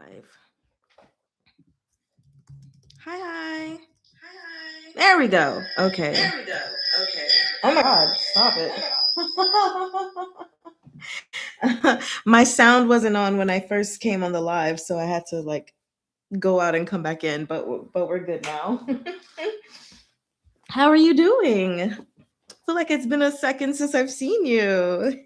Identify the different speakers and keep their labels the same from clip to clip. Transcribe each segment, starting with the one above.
Speaker 1: live. Hi. There we go. Okay. Oh my God, stop it. My sound wasn't on when I first came on the live, so I had to like go out and come back in, but we're good now. How are you doing? I feel like it's been a second since I've seen you.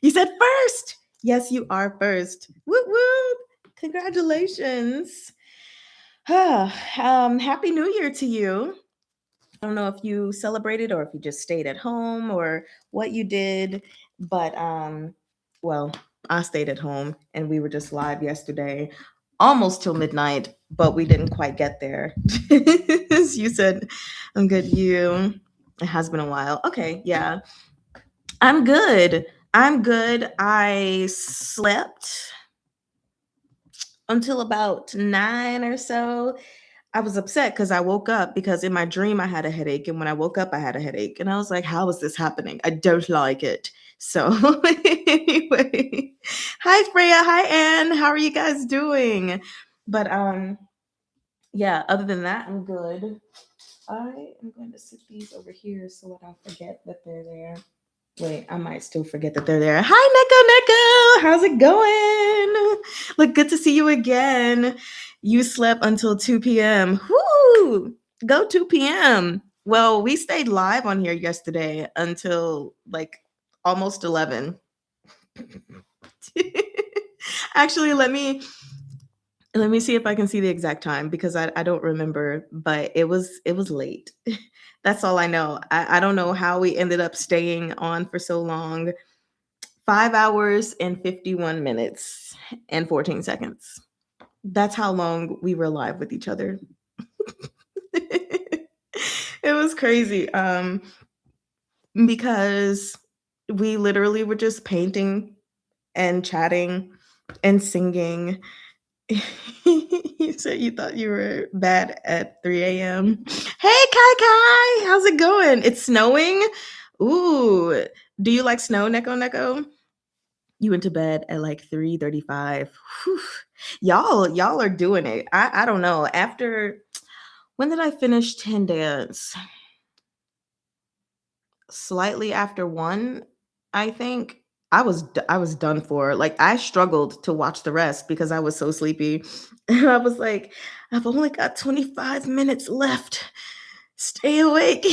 Speaker 1: You said first. Yes, you are first. Whoop whoop. Congratulations. Happy New Year to you. I don't know if you celebrated or if you just stayed at home or what you did, but well, I stayed at home and we were just live yesterday, almost till midnight, but we didn't quite get there. You said, I'm good. You, it has been a while. Okay, yeah, I'm good. I slept until about 9 or so. I was upset because I woke up because in my dream I had a headache, and when I woke up I had a headache, and I was like, "How is this happening? I don't like it." So anyway, hi Freya, hi Anne, how are you guys doing? But yeah. Other than that, I'm good. I am going to sit these over here so I don't forget that they're there. Wait, I might still forget that they're there. Hi, NekoNeko. How's it going? Look, good to see you again. You slept until 2 p.m. Whoo! Go 2 p.m. Well, we stayed live on here yesterday until like almost 11. Actually, let me see if I can see the exact time because I don't remember, but it was late. That's all I know. I don't know how we ended up staying on for so long. 5 hours and 51 minutes and 14 seconds. That's how long we were live with each other. It was crazy. Because we literally were just painting and chatting and singing. You said you thought you were bad at 3 a.m. Hey, Kai, how's it going? It's snowing. Ooh, do you like snow, NekoNeko? You went to bed at like 3:35. Y'all are doing it. I don't know. After when did I finish 10 dance? Slightly after 1, I think. I was done for. Like I struggled to watch the rest because I was so sleepy. And I was like, I've only got 25 minutes left. Stay awake.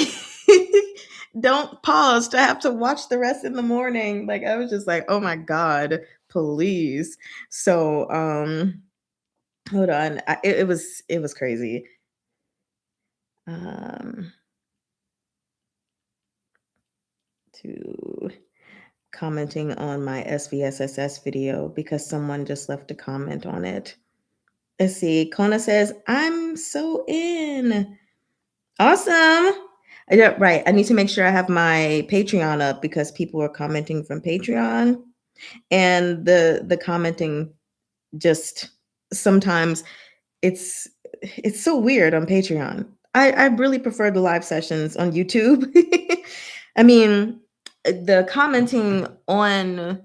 Speaker 1: Don't pause to have to watch the rest in the morning. Like I was just like, "Oh my god, please." So, hold on. It was crazy. Um to commenting on my SVSSS video because someone just left a comment on it. Let's see. Kona says, "I'm so in." Awesome. Yeah, right. I need to make sure I have my Patreon up because people are commenting from Patreon, and the commenting just sometimes it's so weird on Patreon. I really prefer the live sessions on YouTube. I mean, the commenting on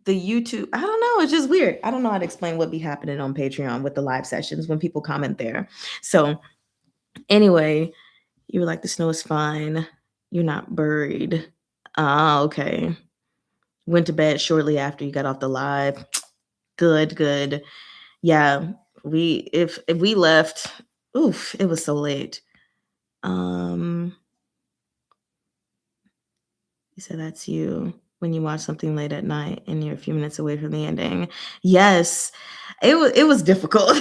Speaker 1: the YouTube, I don't know, it's just weird. I don't know how to explain what be happening on Patreon with the live sessions when people comment there. So anyway, you were like, the snow is fine. You're not buried. Ah, okay. Went to bed shortly after you got off the live. Good. Yeah, if we left, oof, it was so late. You said that's you when you watch something late at night and you're a few minutes away from the ending. Yes, it was difficult.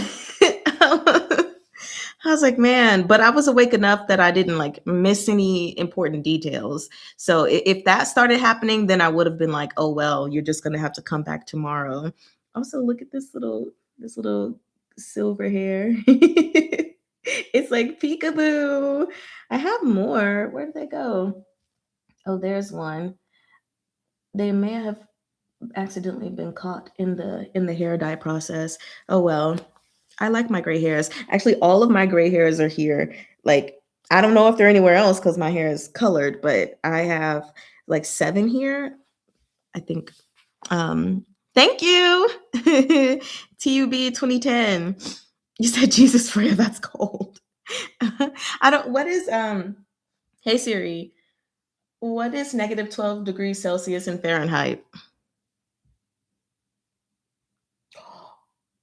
Speaker 1: I was like, man, but I was awake enough that I didn't like miss any important details. So if that started happening, then I would have been like, oh well, you're just gonna have to come back tomorrow. Also, look at this little silver hair. It's like peekaboo. I have more. Where did they go? Oh, there's one. They may have accidentally been caught in the hair dye process. Oh well. I like my gray hairs. Actually, all of my gray hairs are here. Like, I don't know if they're anywhere else because my hair is colored, but I have like 7 here. I think. Thank you. TUB 2010. You said Jesus Freya, that's cold. I don't, what is, hey Siri, what is negative 12 degrees Celsius in Fahrenheit?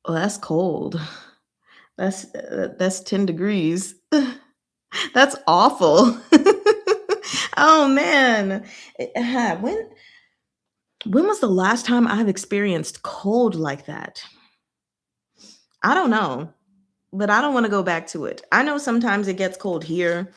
Speaker 1: Oh, that's cold. That's 10 degrees. That's awful. Oh man. When was the last time I've experienced cold like that? I don't know, but I don't want to go back to it. I know sometimes it gets cold here,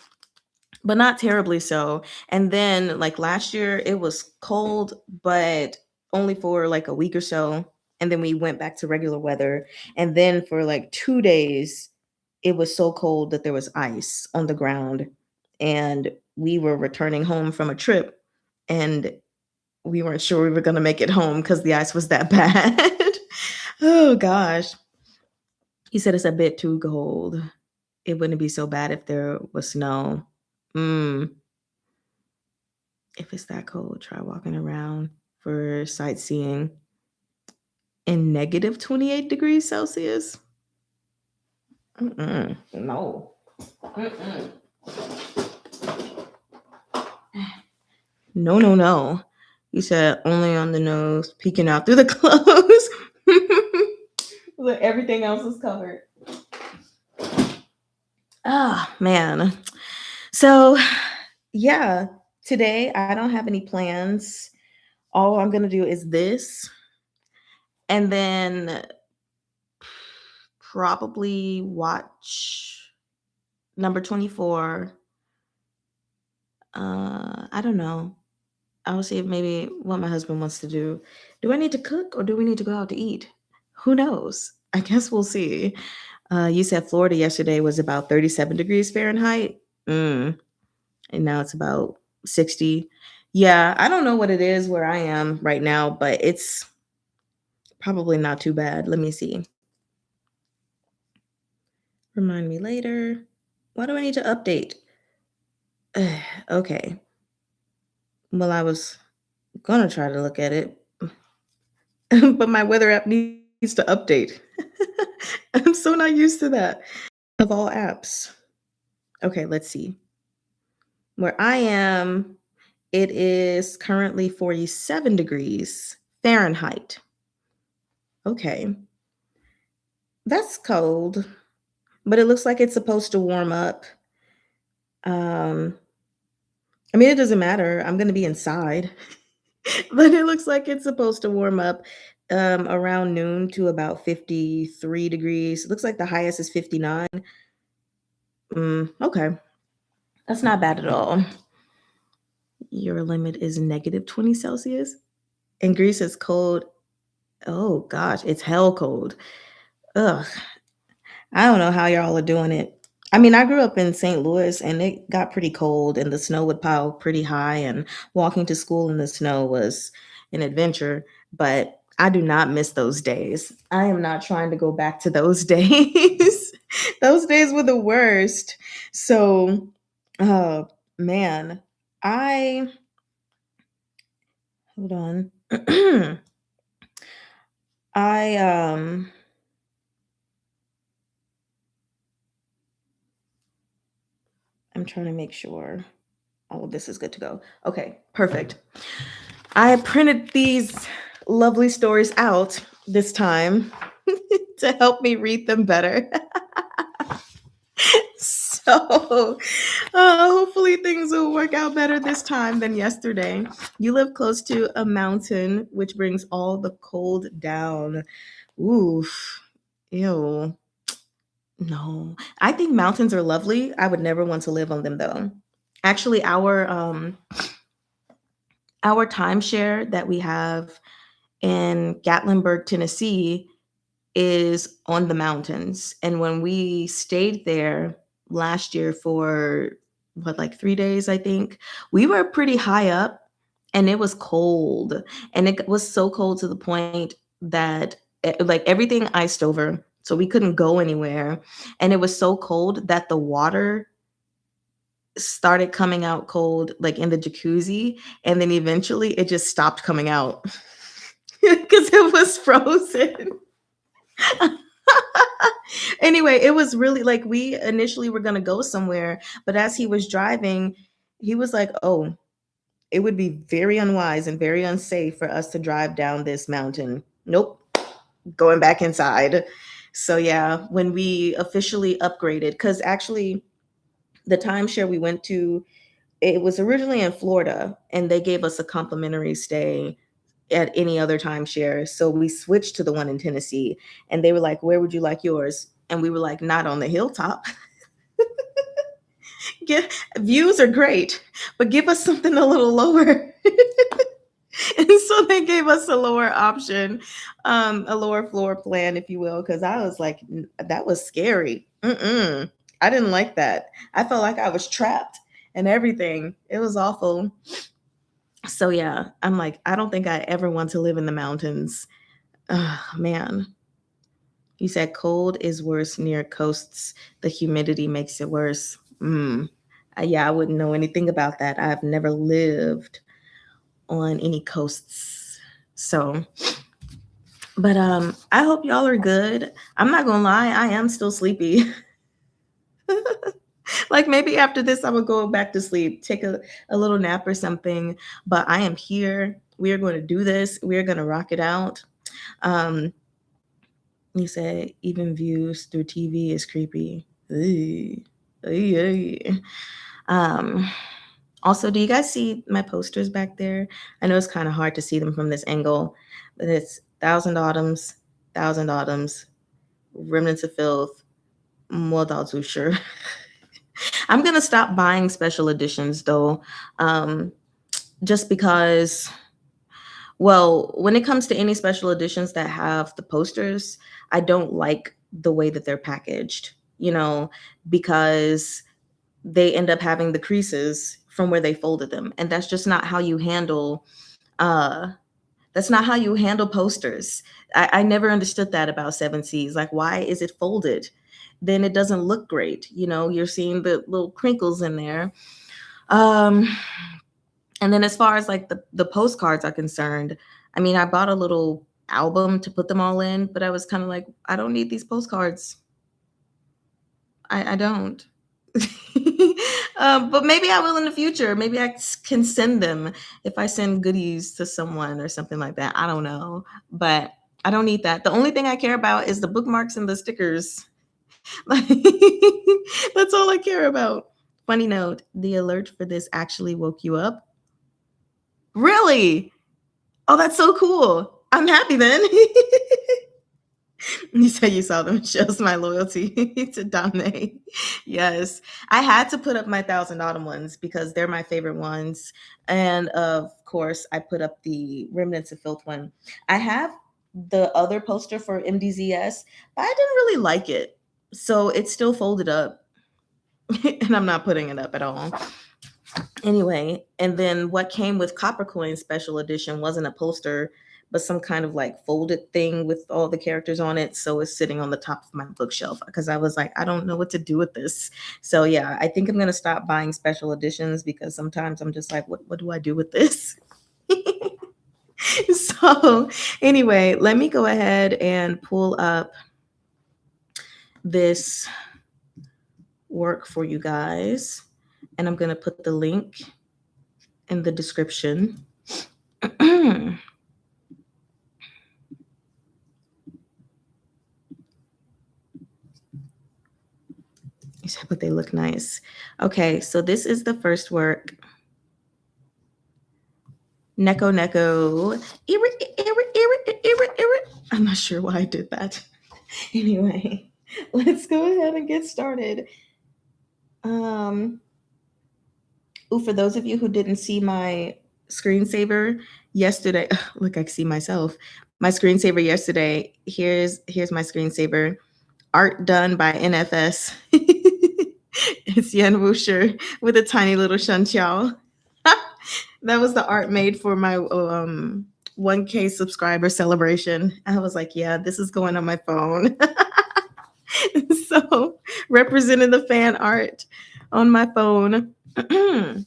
Speaker 1: but not terribly so. And then like last year it was cold, but only for like a week or so. And then we went back to regular weather. And then for like 2 days, it was so cold that there was ice on the ground. And we were returning home from a trip and we weren't sure we were going to make it home because the ice was that bad. Oh gosh. He said it's a bit too cold. It wouldn't be so bad if there was snow. Mm. If it's that cold, try walking around for sightseeing in negative 28 degrees Celsius. No. Mm-mm. No, no, no. You said only on the nose, peeking out through the clothes. Look, everything else is covered. Ah, man. So, yeah, today I don't have any plans. All I'm going to do is this. And then probably watch number 24. I don't know. I'll see if maybe what my husband wants to do. Do I need to cook or do we need to go out to eat? Who knows? I guess we'll see. You said Florida yesterday was about 37 degrees Fahrenheit. And now it's about 60. Yeah, I don't know what it is where I am right now, but it's probably not too bad. Let me see. Remind me later. Why do I need to update? Okay. Well, I was gonna try to look at it, but my weather app needs to update. I'm so not used to that. Of all apps. Okay, let's see. Where I am, it is currently 47 degrees Fahrenheit. Okay. That's cold, but it looks like it's supposed to warm up. I mean, it doesn't matter. I'm going to be inside, but it looks like it's supposed to warm up around noon to about 53 degrees. It looks like the highest is 59. Okay. That's not bad at all. Your limit is negative 20 Celsius. And Greece is cold. Oh gosh, it's hell cold. Ugh. I don't know how y'all are doing it. I mean, I grew up in St. Louis and it got pretty cold and the snow would pile pretty high and walking to school in the snow was an adventure, but I do not miss those days. I am not trying to go back to those days. Those days were the worst. So, oh man, I hold on. I I'm trying to make sure all of this is good to go. Okay, perfect. I printed these lovely stories out this time to help me read them better. So hopefully things will work out better this time than yesterday. You live close to a mountain, which brings all the cold down. Oof. Ew. No. I think mountains are lovely. I would never want to live on them though. Actually, our timeshare that we have in Gatlinburg, Tennessee, is on the mountains. And when we stayed there last year for what, like 3 days, I think, we were pretty high up and it was cold. And it was so cold to the point that like everything iced over. So we couldn't go anywhere. And it was so cold that the water started coming out cold, like in the jacuzzi. And then eventually it just stopped coming out because it was frozen. Anyway, it was really like we initially were going to go somewhere, but as he was driving, he was like, "Oh, it would be very unwise and very unsafe for us to drive down this mountain. Nope, going back inside." So yeah, when we officially upgraded, because actually the timeshare we went to, it was originally in Florida, and they gave us a complimentary stay at any other timeshare. So we switched to the one in Tennessee, and they were like, "Where would you like yours?" And we were like, "Not on the hilltop." Get views are great, but give us something a little lower. And so they gave us a lower option, a lower floor plan, if you will, because I was like, that was scary. I didn't like that. I felt like I was trapped and everything. It was awful. So yeah, I'm like, I don't think I ever want to live in the mountains. Man, you said cold is worse near coasts. The humidity makes it worse. Yeah, I wouldn't know anything about that. I've never lived on any coasts. So, but I hope y'all are good. I'm not gonna lie, I am still sleepy. Like maybe after this, I would go back to sleep, take a little nap or something. But I am here. We are going to do this. We are going to rock it out. Um, you said even views through TV is creepy. Ooh. Um, Also, do you guys see my posters back there? I know it's kind of hard to see them from this angle, but it's Thousand Autumns, Thousand Autumns, Remnants of Filth, Mò Dào Zǔ Shī. I'm gonna stop buying special editions though, just because. Well, when it comes to any special editions that have the posters, I don't like the way that they're packaged. Because they end up having the creases from where they folded them, and that's just not how you handle uh that's not how you handle posters. I never understood that about Seven Seas. Like, why is it folded? Then it doesn't look great. You're seeing the little crinkles in there. um and then as far as like the postcards are concerned, I mean, I bought a little album to put them all in, but I was kind of like, I don't need these postcards. I don't. But maybe I will in the future. Maybe I can send them if I send goodies to someone or something like that. I don't know. But I don't need that. The only thing I care about is the bookmarks and the stickers. Like, that's all I care about. Funny note, the alert for this actually woke you up. Really? Oh, that's so cool. I'm happy then. You said you saw them. Shows my loyalty to Domine. Yes. I had to put up my Thousand Autumn ones because they're my favorite ones. And of course, I put up the Remnants of Filth one. I have the other poster for MDZS, but I didn't really like it. So it's still folded up. And I'm not putting it up at all. Anyway, and then what came with Copper Coin Special Edition wasn't a poster, but some kind of like folded thing with all the characters on it. So it's sitting on the top of my bookshelf because I was like, I don't know what to do with this. So yeah, I think I'm gonna stop buying special editions because sometimes I'm just like, what do I do with this? So anyway, let me go ahead and pull up this work for you guys, and I'm gonna put the link in the description. But they look nice. Okay, so this is the first work. NekoNeko. I'm not sure why I did that. Anyway, let's go ahead and get started. For those of you who didn't see my screensaver yesterday, look, I see myself. My screensaver yesterday. Here's my screensaver. Art done by NFS. It's Yan Wuxer with a tiny little Shanqiao. That was the art made for my 1K subscriber celebration. I was like, yeah, this is going on my phone. So representing the fan art on my phone. And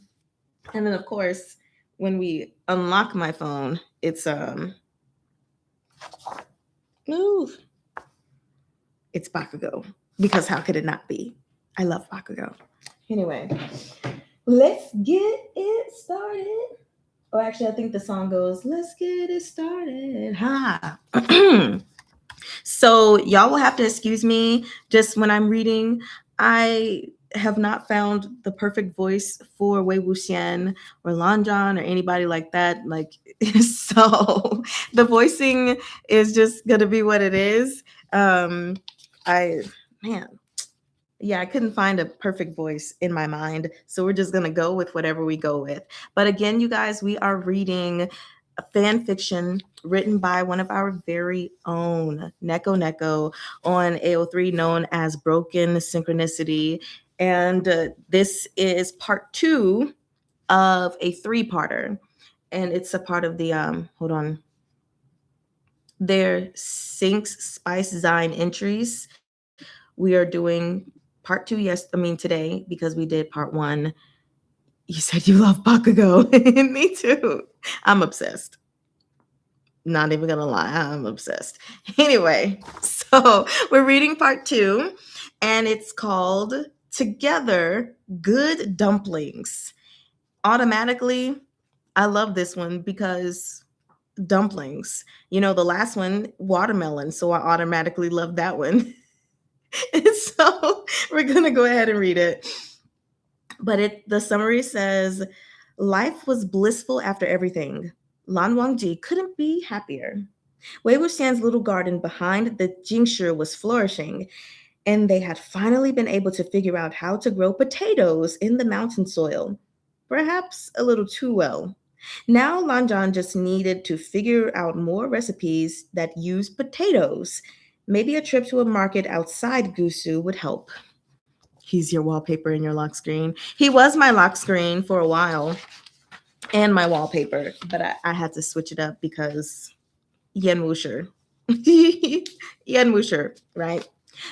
Speaker 1: then of course, when we unlock my phone, it's move. it's Bakugo. Because how could it not be? I love Bakugo. Anyway, let's get it started. Oh, actually, I think the song goes, let's get it started. Ha. So y'all will have to excuse me just when I'm reading. I have not found the perfect voice for Wei Wuxian or Lanjan or anybody like that. Like, so the voicing is just gonna be what it is. I man, yeah, I couldn't find a perfect voice in my mind. So we're just going to go with whatever we go with. But again, you guys, we are reading a fan fiction written by one of our very own NekoNeko on AO3, known as Broken Synchronicity. And this is part 2 of a 3-parter. And it's a part of the, hold on, their Sinks Spice Design entries. We are doing part 2, today, because we did part 1. You said you love Bakugo. Me too. I'm obsessed. Not even gonna lie, I'm obsessed. Anyway, so we're reading part 2, and it's called Together Good Dumplings. Automatically, I love this one because dumplings. You know, the last one, watermelon, so I automatically love that one. So we're gonna go ahead and read it. But the summary says, life was blissful after everything. Lan Wangji couldn't be happier. Wei Wuxian's little garden behind the Jingshi was flourishing, and they had finally been able to figure out how to grow potatoes in the mountain soil. Perhaps a little too well. Now Lanjan just needed to figure out more recipes that use potatoes. Maybe a trip to a market outside Gusu would help. He's your wallpaper in your lock screen. He was my lock screen for a while and my wallpaper, but I had to switch it up because Yen Wusher. Yen Wusher, right?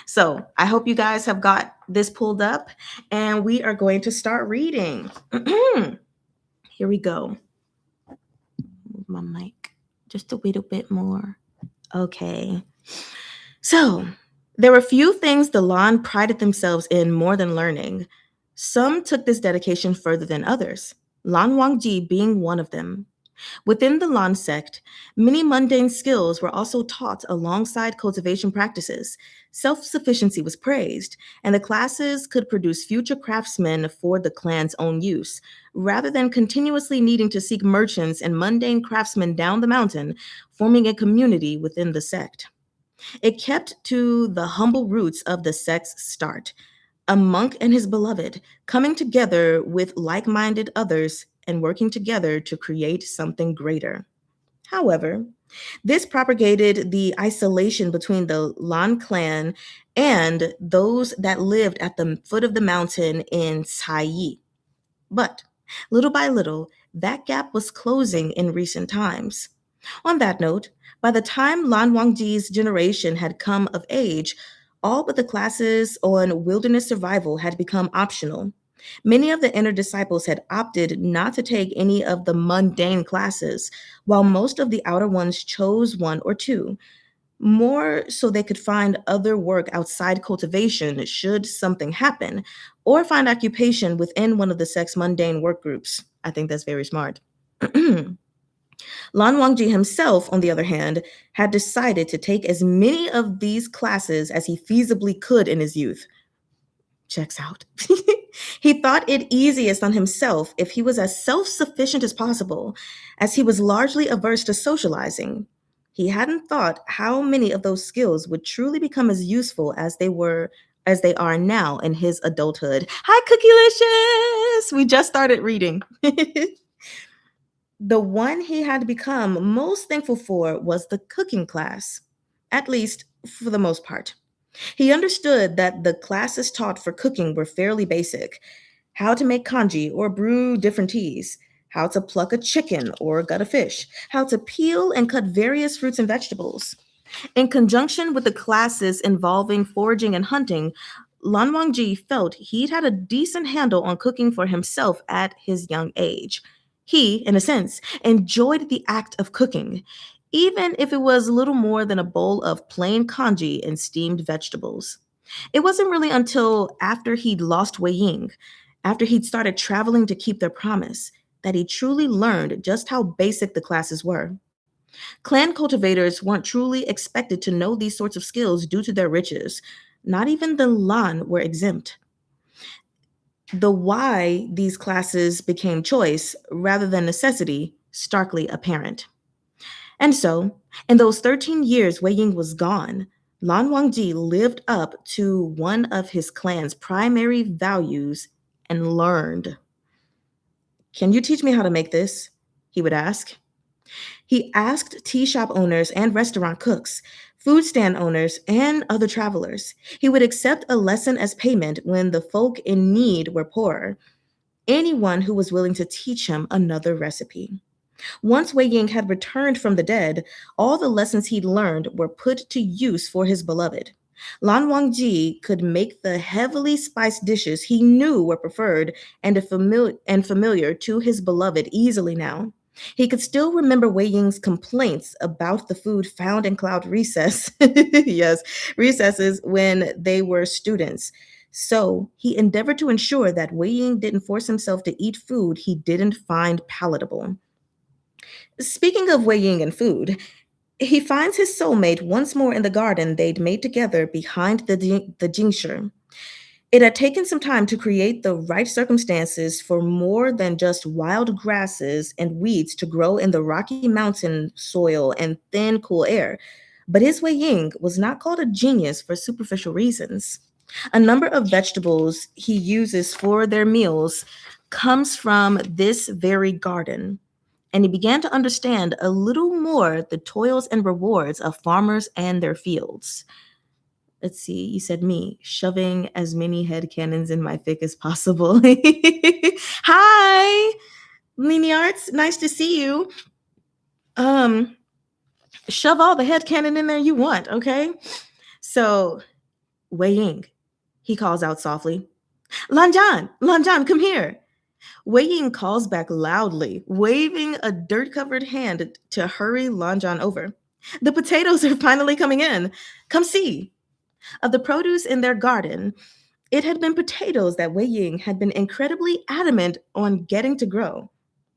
Speaker 1: So I hope you guys have got this pulled up, and we are going to start reading. Here we go. Move my mic just a little bit more. Okay. So there were few things the Lan prided themselves in more than learning. Some took this dedication further than others, Lan Wangji being one of them. Within the Lan sect, many mundane skills were also taught alongside cultivation practices. Self-sufficiency was praised, and the classes could produce future craftsmen for the clan's own use, rather than continuously needing to seek merchants and mundane craftsmen down the mountain, forming a community within the sect. It kept to the humble roots of the sect's start, a monk and his beloved coming together with like-minded others and working together to create something greater. However, this propagated the isolation between the Lan clan and those that lived at the foot of the mountain in Cai. But little by little, that gap was closing in recent times. On that note, by the time Lan Wangji's generation had come of age, all but the classes on wilderness survival had become optional. Many of the inner disciples had opted not to take any of the mundane classes, while most of the outer ones chose one or two, more so they could find other work outside cultivation should something happen, or find occupation within one of the sect's mundane work groups. I think that's very smart. Lan Wangji himself, on the other hand, had decided to take as many of these classes as he feasibly could in his youth. Checks out. He thought it easiest on himself if he was as self-sufficient as possible, as he was largely averse to socializing. He hadn't thought how many of those skills would truly become as useful as they are now in his adulthood. Hi, Cookielicious! We just started reading. The one he had become most thankful for was the cooking class, at least for the most part. He understood that the classes taught for cooking were fairly basic: how to make kanji or brew different teas, how to pluck a chicken or gut a fish, how to peel and cut various fruits and vegetables. In conjunction with the classes involving foraging and hunting, Lan Wangji felt he'd had a decent handle on cooking for himself at his young age. He, in a sense, enjoyed the act of cooking. even if it was little more than a bowl of plain congee and steamed vegetables. It wasn't really until after he'd lost Wei Ying, after he'd started traveling to keep their promise, that he truly learned just how basic the classes were. Clan cultivators weren't truly expected to know these sorts of skills due to their riches. Not even the Lan were exempt. The why these classes became choice rather than necessity starkly apparent. And so, in those 13 years Wei Ying was gone, Lan Wangji lived up to one of his clan's primary values and learned. Can you teach me how to make this? He would ask. He asked tea shop owners and restaurant cooks, food stand owners, and other travelers. He would accept a lesson as payment when the folk in need were poorer, anyone who was willing to teach him another recipe. Once Wei Ying had returned from the dead, all the lessons he'd learned were put to use for his beloved. Lan Wangji could make the heavily spiced dishes he knew were preferred and familiar to his beloved easily now. He could still remember Wei Ying's complaints about the food found in Cloud Recess, yes, recesses when they were students. So he endeavored to ensure that Wei Ying didn't force himself to eat food he didn't find palatable. Speaking of Wei Ying and food, he finds his soulmate once more in the garden they'd made together behind the Jingshi. It had taken some time to create the right circumstances for more than just wild grasses and weeds to grow in the Rocky Mountain soil and thin, cool air. But his Wei Ying was not called a genius for superficial reasons. A number of vegetables he uses for their meals comes from this very garden, and he began to understand a little more the toils and rewards of farmers and their fields. Let's see, you said me shoving as many head cannons in my fic as possible. Hi, Leany Arts, nice to see you. Um, Shove all the head cannon in there you want, okay? So, Wei Ying, he calls out softly. Lanjan, come here. Wei Ying calls back loudly, waving a dirt-covered hand to hurry Lanjan over. The potatoes are finally coming in. Come see. Of the produce in their garden, it had been potatoes that Wei Ying had been incredibly adamant on getting to grow.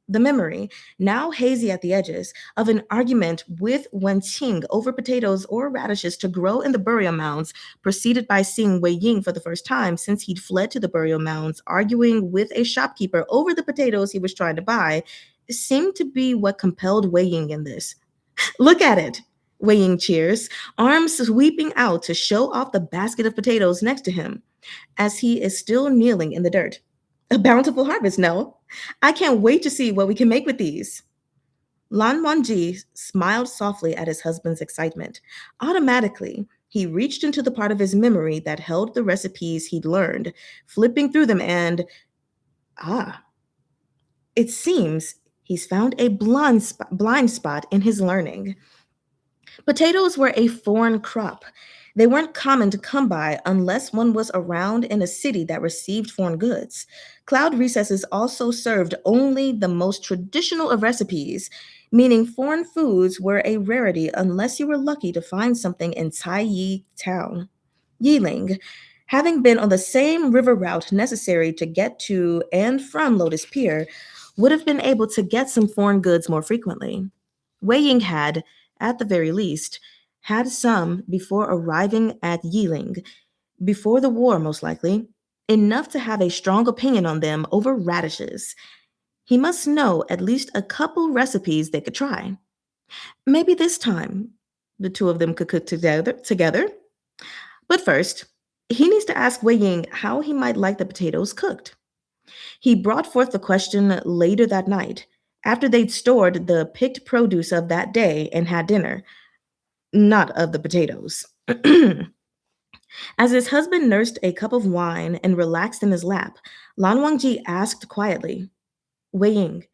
Speaker 1: The memory, now hazy at the edges, of an argument with Wenqing over potatoes or radishes to grow in the burial mounds, preceded by seeing Wei Ying for the first time since he'd fled to the burial mounds, arguing with a shopkeeper over the potatoes he was trying to buy, seemed to be what compelled Wei Ying in this. Look at it! Wei Ying cheers, arms sweeping out to show off the basket of potatoes next to him, as he is still kneeling in the dirt. A bountiful harvest, no? I can't wait to see what we can make with these. Lan Wangji smiled softly at his husband's excitement. Automatically, he reached into the part of his memory that held the recipes he'd learned, flipping through them and, it seems he's found a blind spot in his learning. Potatoes were a foreign crop. They weren't common to come by unless one was around in a city that received foreign goods. Cloud recesses also served only the most traditional of recipes, meaning foreign foods were a rarity unless you were lucky to find something in Tai Yi town. Yiling, having been on the same river route necessary to get to and from Lotus Pier, would have been able to get some foreign goods more frequently. Wei Ying had, at the very least, had some before arriving at Yiling, before the war most likely, enough to have a strong opinion on them over radishes. He must know at least a couple recipes they could try. Maybe this time the two of them could cook together. But first, he needs to ask Wei Ying how he might like the potatoes cooked. He brought forth the question later that night, after they'd stored the picked produce of that day and had dinner, not of the potatoes. As his husband nursed a cup of wine and relaxed in his lap, Lan Wangji asked quietly, Wei Ying,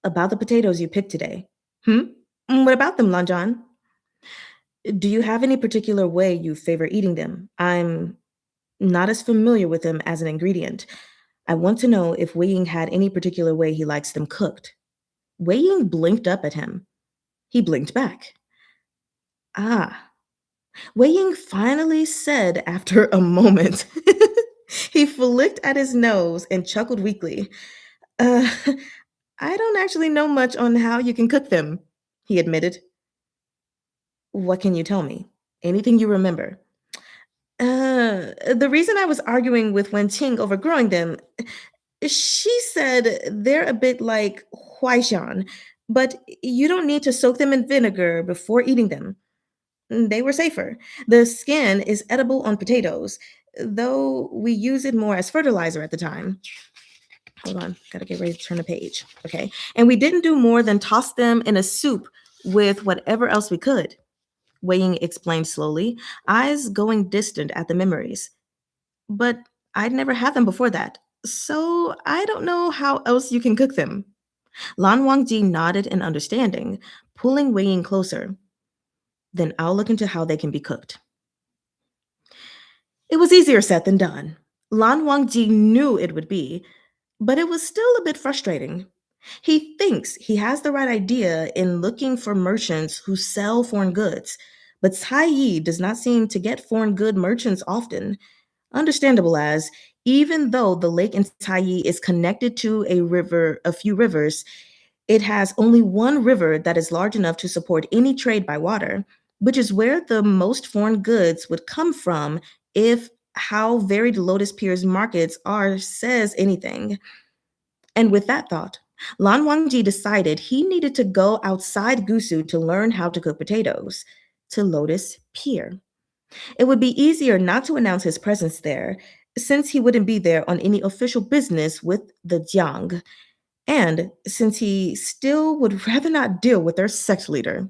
Speaker 1: about the potatoes you picked today. What about them, Lanjan? Do you have any particular way you favor eating them? I'm not as familiar with them as an ingredient. I want to know if Wei Ying had any particular way he likes them cooked. Wei Ying blinked up at him. He blinked back. Ah, Wei Ying finally said after a moment. He flicked at his nose and chuckled weakly. Uh, I don't actually know much on how you can cook them, he admitted. What can you tell me? Anything you remember? The reason I was arguing with Wen Qing over growing them, she said they're a bit like huaishan, but you don't need to soak them in vinegar before eating them. They were safer. The skin is edible on potatoes, though we use it more as fertilizer at the time. Hold on, gotta get ready to turn the page. Okay. And we didn't do more than toss them in a soup with whatever else we could. Wei Ying explained slowly, eyes going distant at the memories. But I'd never had them before that, so I don't know how else you can cook them. Lan Wangji nodded in understanding, pulling Wei Ying closer. Then I'll look into how they can be cooked. It was easier said than done. Lan Wangji knew it would be, but it was still a bit frustrating. He thinks he has the right idea in looking for merchants who sell foreign goods, but Cai Yi does not seem to get foreign good merchants often. Understandable as, even though the lake in Taiyi is connected to a few rivers, it has only one river that is large enough to support any trade by water, which is where the most foreign goods would come from if how varied Lotus Pier's markets are says anything. And with that thought, Lan Wangji decided he needed to go outside Gusu to learn how to cook potatoes to Lotus Pier. It would be easier not to announce his presence there, since he wouldn't be there on any official business with the Jiang, and since he still would rather not deal with their sect leader.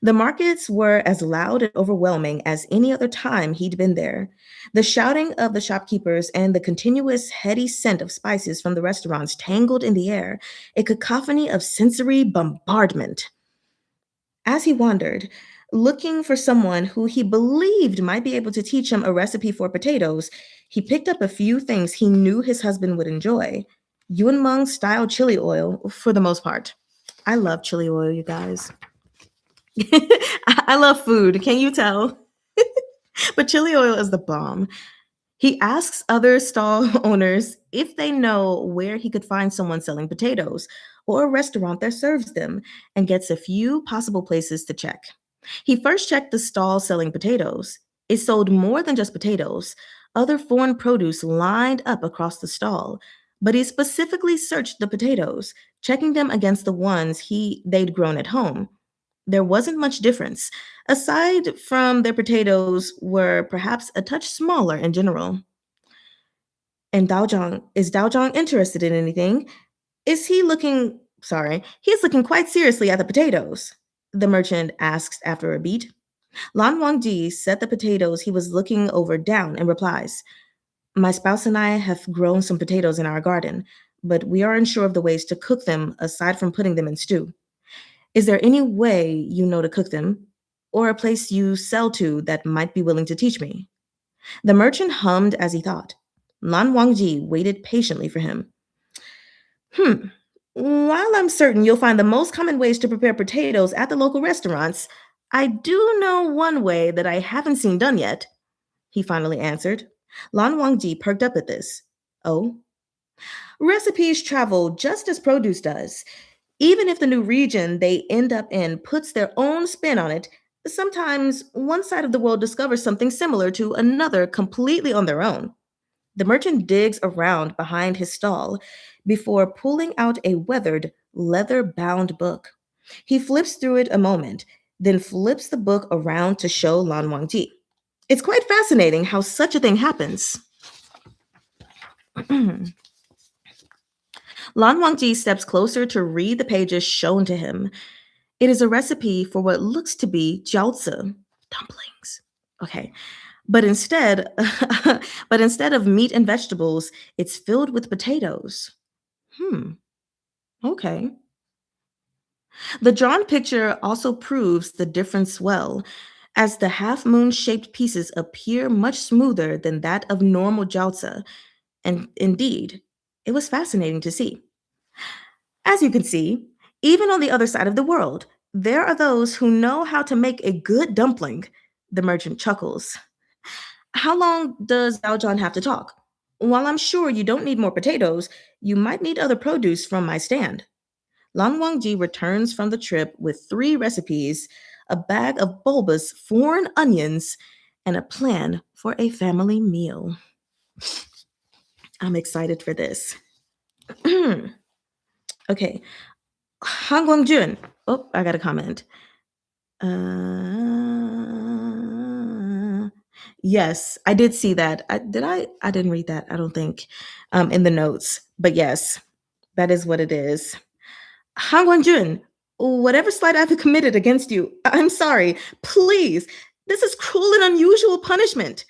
Speaker 1: The markets were as loud and overwhelming as any other time he'd been there. The shouting of the shopkeepers and the continuous heady scent of spices from the restaurants tangled in the air, a cacophony of sensory bombardment. As he wandered, looking for someone who he believed might be able to teach him a recipe for potatoes, he picked up a few things he knew his husband would enjoy. Yunmeng style chili oil, for the most part. I love chili oil, you guys. I love food. Can you tell? But chili oil is the bomb. He asks other stall owners if they know where he could find someone selling potatoes or a restaurant that serves them and gets a few possible places to check. He first checked the stall selling potatoes. It sold more than just potatoes. Other foreign produce lined up across the stall, but he specifically searched the potatoes, checking them against the ones they'd grown at home. There wasn't much difference, aside from their potatoes were perhaps a touch smaller in general. And is Daozhang interested in anything? He's looking quite seriously at the potatoes, the merchant asked after a beat. Lan Wangji set the potatoes he was looking over down and replies, My spouse and I have grown some potatoes in our garden, but we are unsure of the ways to cook them aside from putting them in stew. Is there any way you know to cook them? Or a place you sell to that might be willing to teach me? The merchant hummed as he thought. Lan Wangji waited patiently for him. Hmm. While I'm certain you'll find the most common ways to prepare potatoes at the local restaurants, I do know one way that I haven't seen done yet, he finally answered. Lan Wangji perked up at this. Oh? Recipes travel just as produce does. Even if the new region they end up in puts their own spin on it, sometimes one side of the world discovers something similar to another completely on their own. The merchant digs around behind his stall before pulling out a weathered, leather bound book. He flips through it a moment, then flips the book around to show Lan Wangji. It's quite fascinating how such a thing happens. Lan Wangji steps closer to read the pages shown to him. It is a recipe for what looks to be jiaozi, dumplings. Okay. But instead, but instead of meat and vegetables, it's filled with potatoes. Okay. The drawn picture also proves the difference well, as the half moon shaped pieces appear much smoother than that of normal jiaozi, and indeed, it was fascinating to see. As you can see, even on the other side of the world, There are those who know how to make a good dumpling. The merchant chuckles. How long does Zhao have to talk? While I'm sure you don't need more potatoes, you might need other produce from my stand. Lan Wangji returns from the trip with 3 recipes, a bag of bulbous foreign onions, and a plan for a family meal. I'm excited for this. Okay. Han Guangjun. Oh, I got a comment. Yes, I did see that. I didn't read that, I don't think, in the notes. But yes, that is what it is. Han Guangjun, whatever slight I've committed against you, I'm sorry. Please, this is cruel and unusual punishment.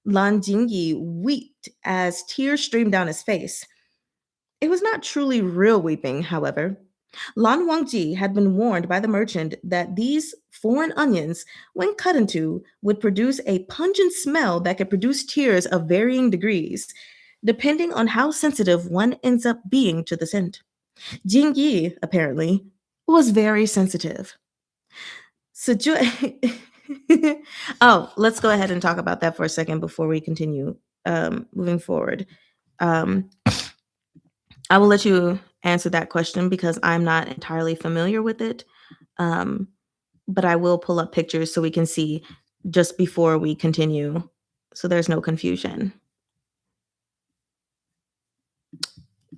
Speaker 1: Lan Jingyi wept as tears streamed down his face. It was not truly real weeping, however. Lan Wangji had been warned by the merchant that these foreign onions, when cut into, would produce a pungent smell that could produce tears of varying degrees, depending on how sensitive one ends up being to the scent. Jing Yi, apparently, was very sensitive. Oh, let's go ahead and talk about that for a second before we continue moving forward. Um, I will let you answer that question because I'm not entirely familiar with it. Um, but I will pull up pictures so we can see just before we continue so there's no confusion.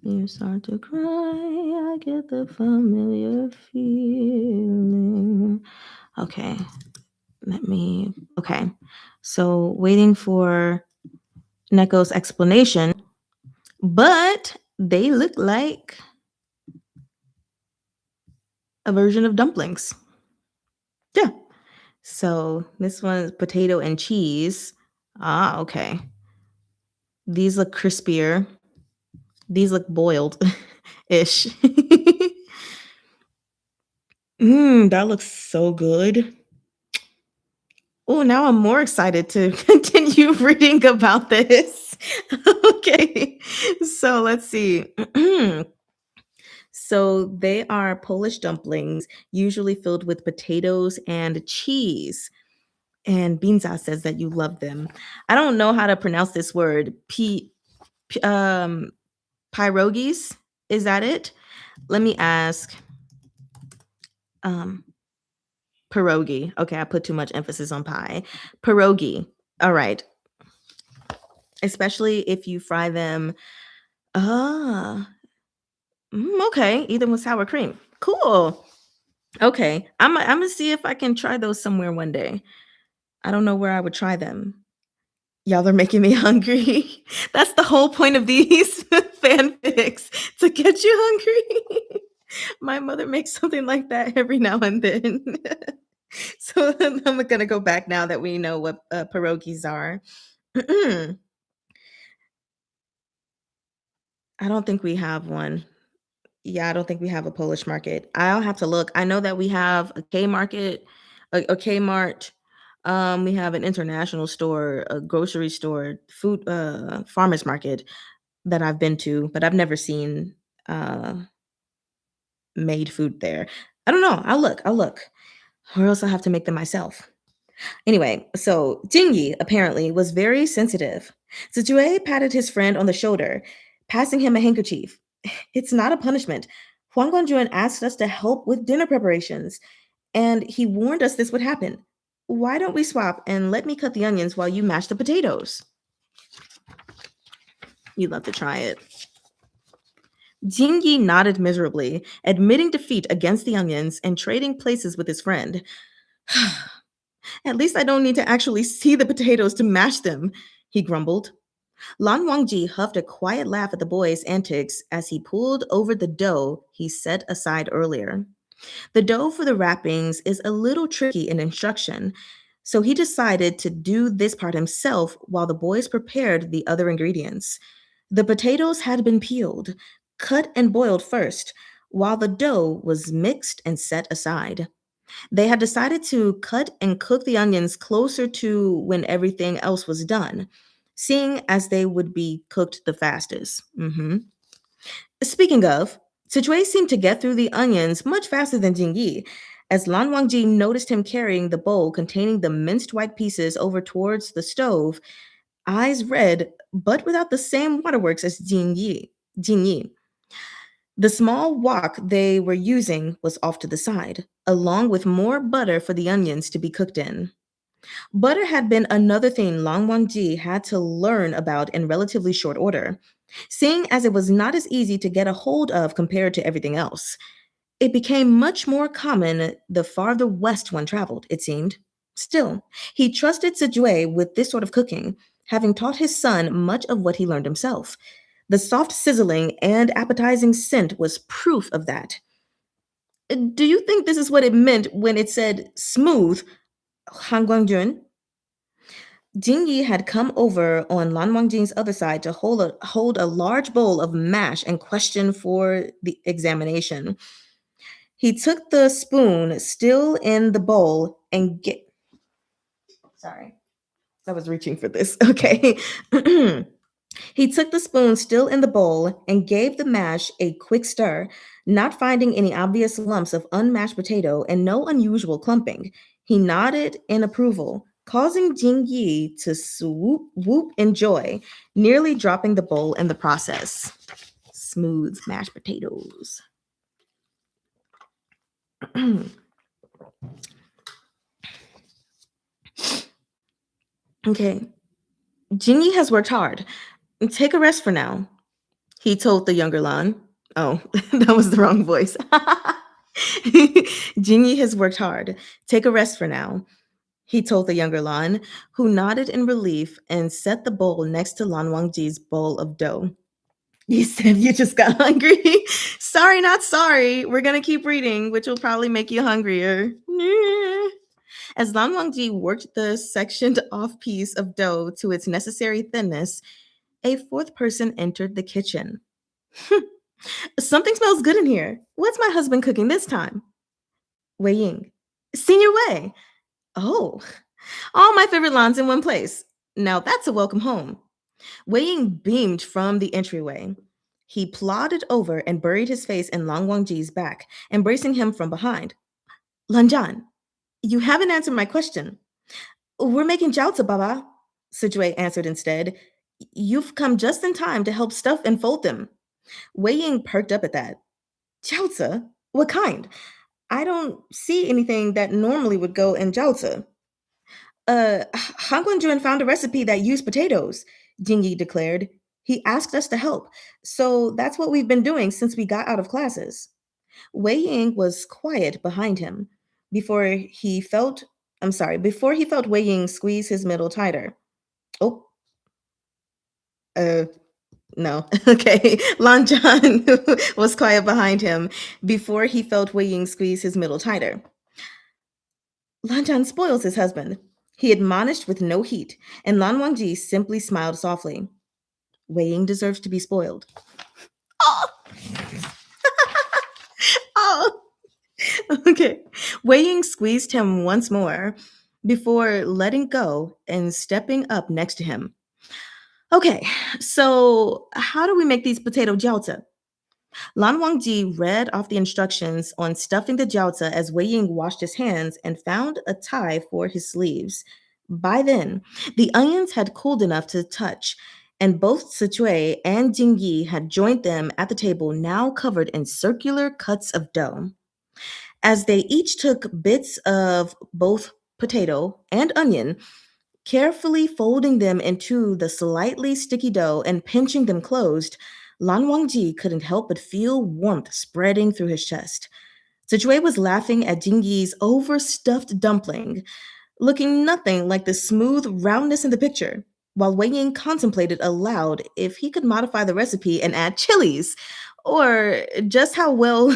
Speaker 1: You start to cry, I get the familiar feeling. Okay, okay. So waiting for Neko's explanation, but they look like a version of dumplings. Yeah. So this one is potato and cheese. Ah, okay. These look crispier. These look boiled ish. That looks so good. Oh, now I'm more excited to continue reading about this. Okay. So let's see. So they are Polish dumplings, usually filled with potatoes and cheese. And Binza says that you love them. I don't know how to pronounce this word. Pierogies? Is that it? Let me ask. Pierogi. Okay, I put too much emphasis on pie. Pierogi. All right. Especially if you fry them. Ah. Okay. Either with sour cream. Cool. Okay. I'm gonna see if I can try those somewhere one day. I don't know where I would try them. Y'all are making me hungry. That's the whole point of these fanfics, to get you hungry. My mother makes something like that every now and then. So I'm gonna go back now that we know what pierogies are. I don't think we have one. Yeah, I don't think we have a Polish market. I'll have to look. I know that we have a K market, a Kmart. We have an international store, a grocery store, food, farmers market that I've been to, but I've never seen made food there. I don't know. I'll look. Or else I'll have to make them myself. Anyway, so Jingyi apparently was very sensitive. Zijue patted his friend on the shoulder, passing him a handkerchief. It's not a punishment. Huang Guanjuan asked us to help with dinner preparations, and he warned us this would happen. Why don't we swap and let me cut the onions while you mash the potatoes? You'd love to try it. Jingyi nodded miserably, admitting defeat against the onions and trading places with his friend. At least I don't need to actually see the potatoes to mash them, he grumbled. Lan Wangji huffed a quiet laugh at the boy's antics as he pulled over the dough he set aside earlier. The dough for the wrappings is a little tricky in instruction, so he decided to do this part himself while the boys prepared the other ingredients. The potatoes had been peeled, cut and boiled first, while the dough was mixed and set aside. They had decided to cut and cook the onions closer to when everything else was done, seeing as they would be cooked the fastest. Speaking of, Sijue seemed to get through the onions much faster than Jingyi, As Lan Wangji noticed him carrying the bowl containing the minced white pieces over towards the stove, eyes red, but without the same waterworks as Jin Yi. Jin Yi. The small wok they were using was off to the side, along with more butter for the onions to be cooked in. Butter had been another thing Lan Wangji had to learn about in relatively short order, seeing as it was not as easy to get a hold of compared to everything else. It became much more common the farther west one traveled, it seemed. Still, he trusted Sejue with this sort of cooking, having taught his son much of what he learned himself. The soft sizzling and appetizing scent was proof of that. Do you think this is what it meant when it said smooth, Han Guangjun? Jing Yi had come over on Lan Wangjing's other side to hold a large bowl of mash and question for the examination. He took the spoon still in the bowl and sorry, I was reaching for this. Okay. He took the spoon still in the bowl and gave the mash a quick stir, not finding any obvious lumps of unmashed potato and no unusual clumping. He nodded in approval, causing Jing Yi to whoop in joy, nearly dropping the bowl in the process. Smooth mashed potatoes. Okay. Jing Yi has worked hard. Take a rest for now, he told the younger Lan. Oh, that was the wrong voice. Jing Yi has worked hard. Take a rest for now, he told the younger Lan, who nodded in relief and set the bowl next to Lan Wangji's bowl of dough. You said you just got hungry. Sorry, not sorry. We're going to keep reading, which will probably make you hungrier. As Lan Wangji worked the sectioned off piece of dough to its necessary thinness, a fourth person entered the kitchen. Something smells good in here. What's my husband cooking this time? Wei Ying. Senior Wei. Oh, all my favorite lines in one place. Now that's a welcome home. Wei Ying beamed from the entryway. He plodded over and buried his face in Lan Wangji's back, embracing him from behind. Lanjan, you haven't answered my question. We're making jiaozi, Baba, Sejue answered instead. You've come just in time to help stuff and fold them. Wei Ying perked up at that. Jiaozi? What kind? I don't see anything that normally would go in jiaozi. Han Guanjun found a recipe that used potatoes, Jingyi declared. He asked us to help, so that's what we've been doing since we got out of classes. Wei Ying was quiet behind him before he felt Wei Ying squeeze his middle tighter. Oh, no. Okay. Lan Zhan was quiet behind him before he felt Wei Ying squeeze his middle tighter. Lan Zhan spoils his husband, he admonished with no heat, and Lan Wangji simply smiled softly. Wei Ying deserves to be spoiled. Oh! Oh! Okay. Wei Ying squeezed him once more before letting go and stepping up next to him. Okay, so how do we make these potato jiaozi? Lan Wangji read off the instructions on stuffing the jiaozi as Wei Ying washed his hands and found a tie for his sleeves. By then, the onions had cooled enough to touch, and both Sichui and Jingyi had joined them at the table, now covered in circular cuts of dough. As they each took bits of both potato and onion, carefully folding them into the slightly sticky dough and pinching them closed, Lan Wangji couldn't help but feel warmth spreading through his chest. Sichui was laughing at Jingyi's overstuffed dumpling, looking nothing like the smooth roundness in the picture, while Wei Ying contemplated aloud if he could modify the recipe and add chilies, or just how well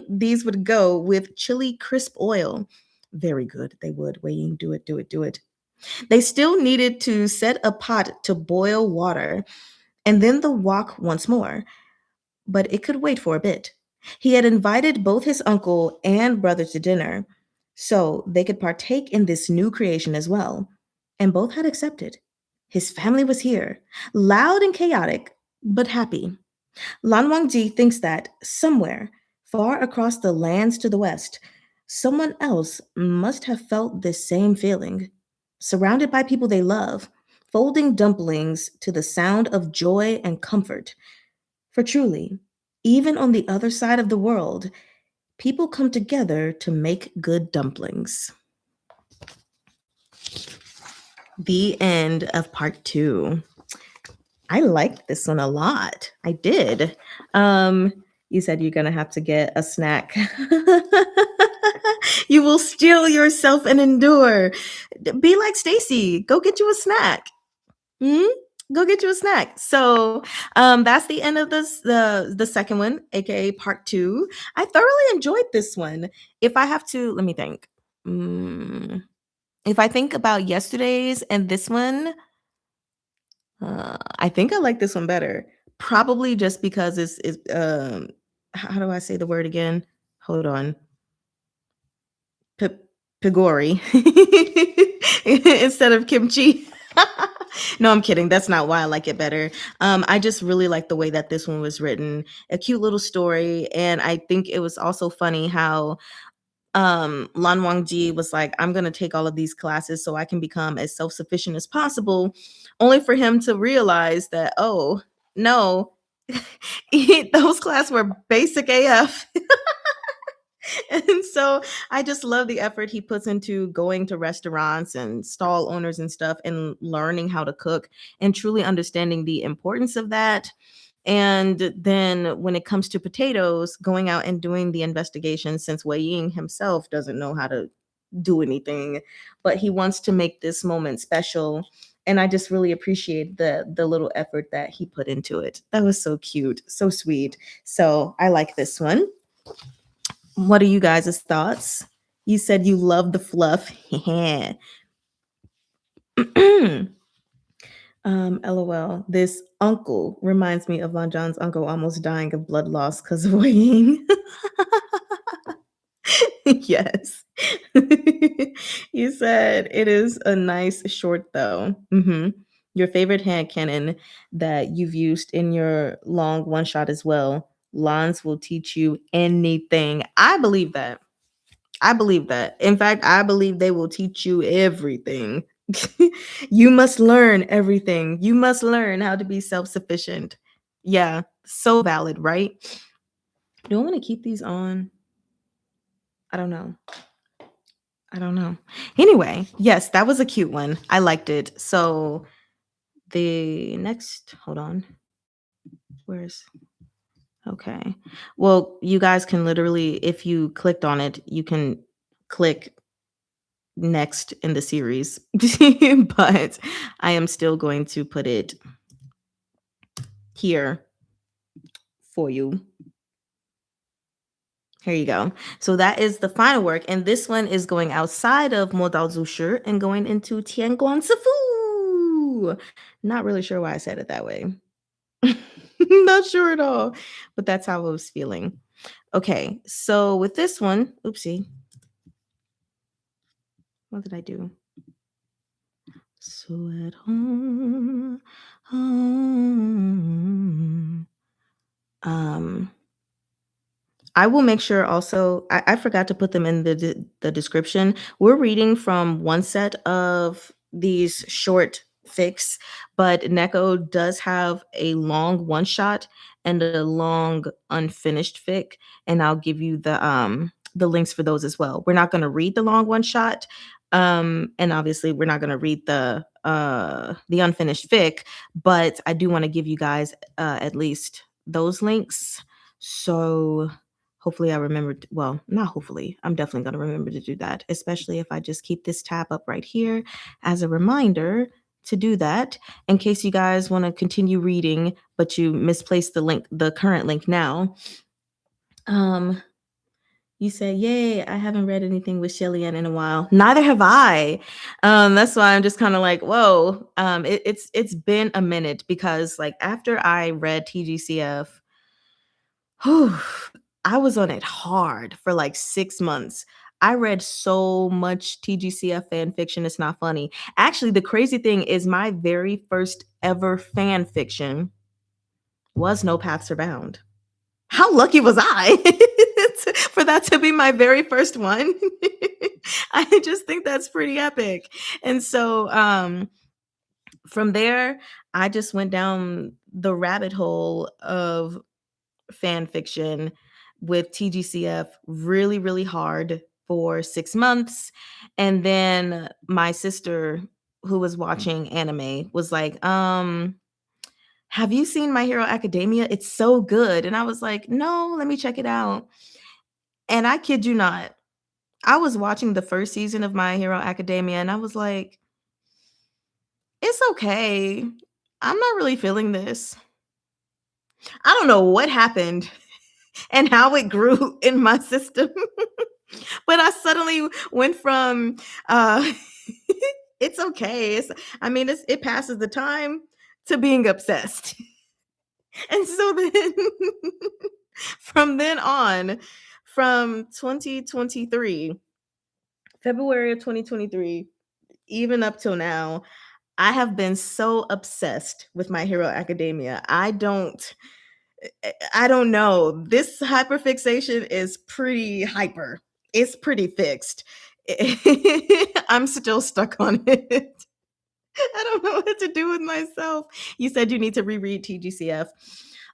Speaker 1: these would go with chili crisp oil. Very good, they would. Wei Ying, do it, do it, do it. They still needed to set a pot to boil water, and then the wok once more. But it could wait for a bit. He had invited both his uncle and brother to dinner, so they could partake in this new creation as well. And both had accepted. His family was here, loud and chaotic, but happy. Lan Wangji thinks that somewhere, far across the lands to the west, Someone else must have felt this same feeling, surrounded by people they love, folding dumplings to the sound of joy and comfort. For truly, even on the other side of the world, people come together to make good dumplings. The end of part 2. I liked this one a lot. I did. You said you're gonna have to get a snack. You will steel yourself and endure. Be like Stacy. Go get you a snack. Hmm? Go get you a snack. So that's the end of the second one, aka part 2. I thoroughly enjoyed this one. If I have to, let me think. If I think about yesterday's and this one, I think I like this one better. Probably just because it's how do I say the word again? Hold on. Pigori instead of kimchi. No, I'm kidding. That's not why I like it better. I just really like the way that this one was written. A cute little story, and I think it was also funny how Lan Wangji was like, I'm going to take all of these classes so I can become as self-sufficient as possible, only for him to realize that, oh, no, those classes were basic AF. And so I just love the effort he puts into going to restaurants and stall owners and stuff and learning how to cook and truly understanding the importance of that. And then when it comes to potatoes, going out and doing the investigation, since Wei Ying himself doesn't know how to do anything, but he wants to make this moment special. And I just really appreciate the little effort that he put into it. That was so cute, so sweet. So I like this one. What are you guys' thoughts? You said you love the fluff. LOL. This uncle reminds me of Lan Zhan's uncle almost dying of blood loss because of weighing. Yes. You said it is a nice short though. Your favorite hand cannon that you've used in your long one shot as well. Lans will teach you anything. I believe that. I believe that. In fact, I believe they will teach you everything. You must learn everything. You must learn how to be self-sufficient. Yeah, so valid, right? Do I want to keep these on? I don't know. Anyway, yes, that was a cute one. I liked it. So the next, hold on. Where's okay. Well, you guys can literally, if you clicked on it, you can click next in the series. But I am still going to put it here for you. Here you go. So that is the final work. And this one is going outside of Mò Dào Zǔ Shī and going into Tiān Guān Cì Fú. Not really sure why I said it that way. Not sure at all. But that's how I was feeling. Okay. So with this one, oopsie. What did I do? So at home. I will make sure also, I forgot to put them in the description. We're reading from one set of these short fics, but Neko does have a long one shot and a long unfinished fic, and I'll give you the links for those as well. We're not going to read the long one shot, and obviously we're not going to read the unfinished fic, but I do want to give you guys at least those links. So hopefully I remembered, well, not hopefully, I'm definitely going to remember to do that, especially if I just keep this tab up right here as a reminder to do that in case you guys want to continue reading, but you misplaced the link, the current link now. You say, yay, I haven't read anything with Shelly-Ann in a while. Neither have I. That's why I'm just kind of like, whoa, it's been a minute because like after I read TGCF, I was on it hard for like 6 months. I read so much TGCF fan fiction. It's not funny. Actually, the crazy thing is my very first ever fan fiction was No Paths Are Bound. How lucky was I for that to be my very first one. I just think that's pretty epic. And so from there, I just went down the rabbit hole of fan fiction with TGCF really, really hard for 6 months. And then my sister, who was watching anime, was like, have you seen My Hero Academia? It's so good. And I was like, no, let me check it out. And I kid you not, I was watching the first season of My Hero Academia and I was like, it's okay. I'm not really feeling this. I don't know what happened and how it grew in my system. But I suddenly went from it's okay. It passes the time to being obsessed. And so then from then on, from 2023, February of 2023, even up till now, I have been so obsessed with My Hero Academia. I don't know. This hyperfixation is pretty hyper. It's pretty fixed. I'm still stuck on it. I don't know what to do with myself. You said you need to reread TGCF.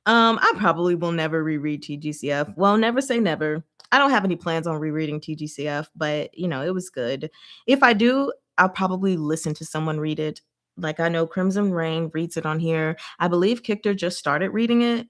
Speaker 1: I probably will never reread TGCF. Well, never say never. I don't have any plans on rereading TGCF, but it was good. If I do, I'll probably listen to someone read it. Like I know Crimson Rain reads it on here. I believe Kictor just started reading it,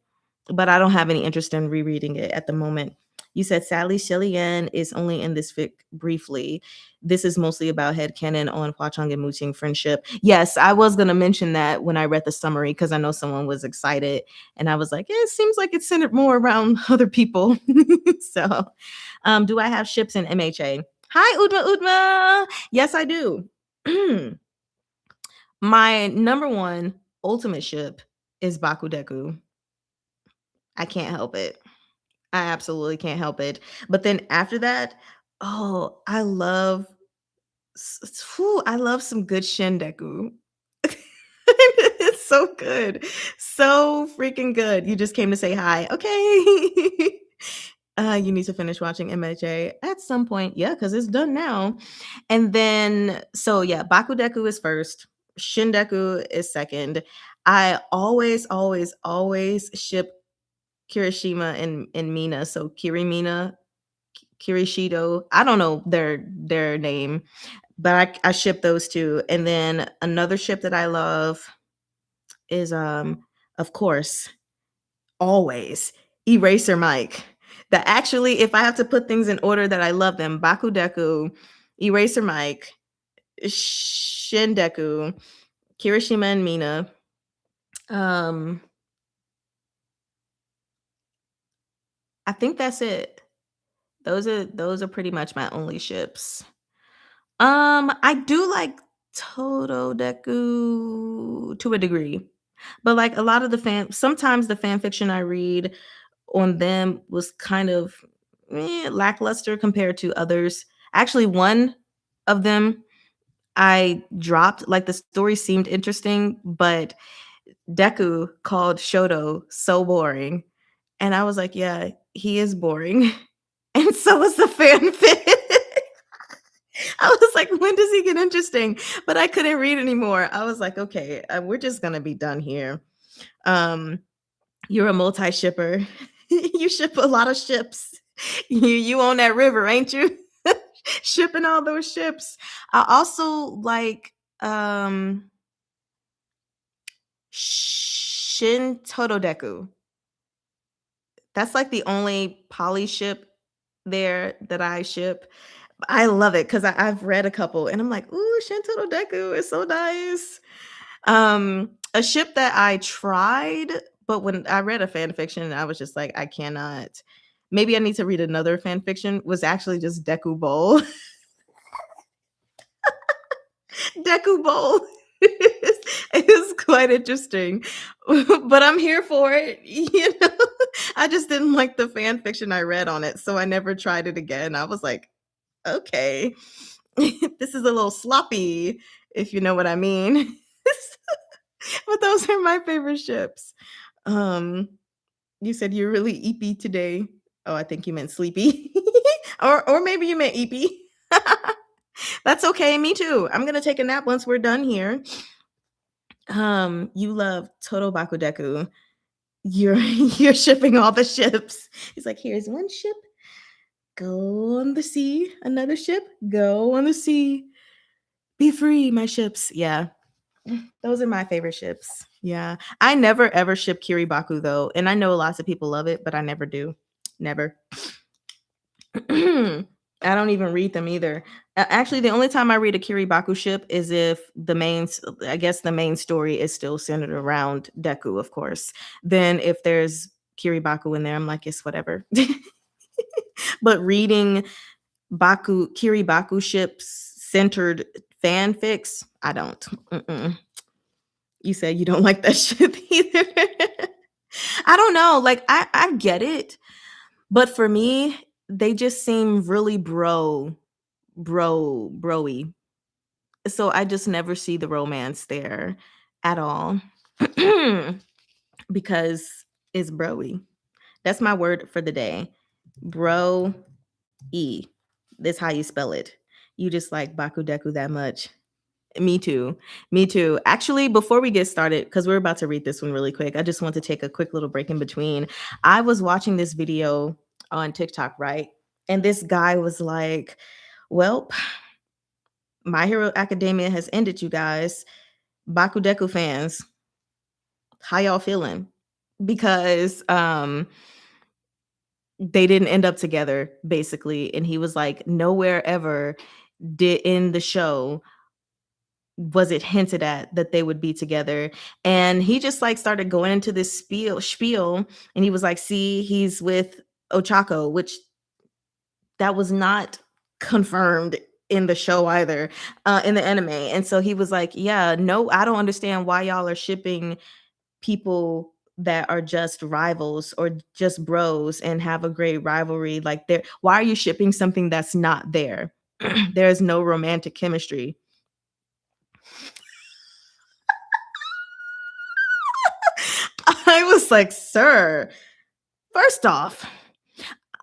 Speaker 1: but I don't have any interest in rereading it at the moment. You said sadly Shelly Ann is only in this fic briefly. This is mostly about headcanon on Hua Chang and Mu Qing friendship. Yes, I was going to mention that when I read the summary because I know someone was excited and I was like, it seems like it's centered more around other people. So, do I have ships in MHA? Hi, Udma Udma. Yes, I do. My number one ultimate ship is Bakudeku. I can't help it. I absolutely can't help it. But then after that, oh, I love some good Shindeku. It's so good. So freaking good. You just came to say hi. Okay. You need to finish watching MHA at some point. Yeah, because it's done now. And then, so yeah, Bakudeku is first. Shindeku is second. I always, always, always ship Kirishima and Mina. So Kirimina, Kirishido. I don't know their name, but I ship those two. And then another ship that I love is of course, always Eraser Mike. That actually, if I have to put things in order that I love them, Bakudeku, Eraser Mike, Shindeku, Kirishima and Mina. I think that's it. Those are pretty much my only ships. I do like Totodeku to a degree, but like a lot of sometimes the fan fiction I read on them was kind of lackluster compared to others. Actually, one of them I dropped. Like the story seemed interesting, but Deku called Shoto so boring, and I was like, yeah, he is boring, and so is the fanfic. I was like, when does he get interesting? But I couldn't read anymore. I was like, okay, we're just gonna be done here. You're a multi-shipper. You ship a lot of ships. You own that river, ain't you? Shipping all those ships. I also like Shin Totodeku. That's like the only poly ship there that I ship. I love it because I've read a couple and I'm like, ooh, Shintoto Deku is so nice. A ship that I tried, but when I read a fan fiction, I was just like, I cannot. Maybe I need to read another fan fiction. Was actually just Deku Bowl. Deku Bowl. It was quite interesting, but I'm here for it. I just didn't like the fan fiction I read on it, so I never tried it again. I was like, okay, this is a little sloppy, if you know what I mean. But those are my favorite ships. You said you're really eepy today. Oh, I think you meant sleepy. Or maybe you meant eepy. That's okay, me too. I'm gonna take a nap once we're done here. You love Todo Bakudeku. You're you're shipping all the ships. He's like, here's one ship, go on the sea. Another ship, go on the sea. Be free, my ships. Yeah. Those are my favorite ships. Yeah. I never ever ship Kiribaku though. And I know lots of people love it, but I never do. Never. I don't even read them either. Actually, the only time I read a Kiribaku ship is if I guess the main story is still centered around Deku, of course. Then if there's Kiribaku in there, I'm like, it's whatever. But reading Kiribaku ships centered fanfics, I don't. Mm-mm. You said you don't like that ship either. I don't know. Like I get it, but for me, they just seem really broy. So I just never see the romance there at all. Because it's broy. That's my word for the day. Bro E. That's how you spell it. You just like Bakudeku that much. Me too. Me too. Actually, before we get started, because we're about to read this one really quick, I just want to take a quick little break in between. I was watching this video on TikTok, right? And this guy was like, well, My Hero Academia has ended, you guys. Bakudeku fans, how y'all feeling? Because they didn't end up together, basically. And he was like, nowhere ever did in the show was it hinted at that they would be together. And he just like started going into this spiel and he was like, see, he's with Ochako, which that was not confirmed in the show either, in the anime. And so he was like, yeah, no, I don't understand why y'all are shipping people that are just rivals or just bros and have a great rivalry. Like, why are you shipping something that's not there? There's no romantic chemistry. I was like, sir, first off,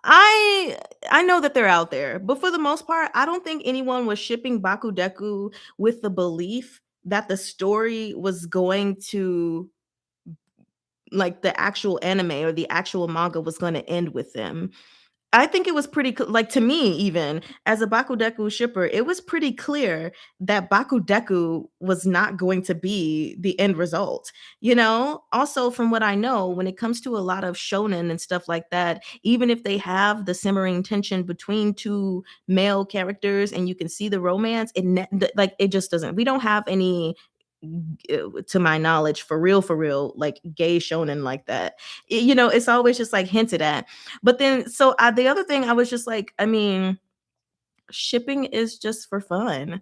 Speaker 1: I know that they're out there, but for the most part, I don't think anyone was shipping Bakudeku with the belief that the story was going to, like, the actual anime or the actual manga was going to end with them. I think it was pretty like, to me, even as a Bakudeku shipper, it was pretty clear that Bakudeku was not going to be the end result. Also, from what I know, when it comes to a lot of shonen and stuff like that, even if they have the simmering tension between two male characters and you can see the romance, like, it just doesn't. We don't have any, to my knowledge, for real, like, gay shonen like that. It's always just like hinted at. But then, so the other thing, I was just like, I mean, shipping is just for fun.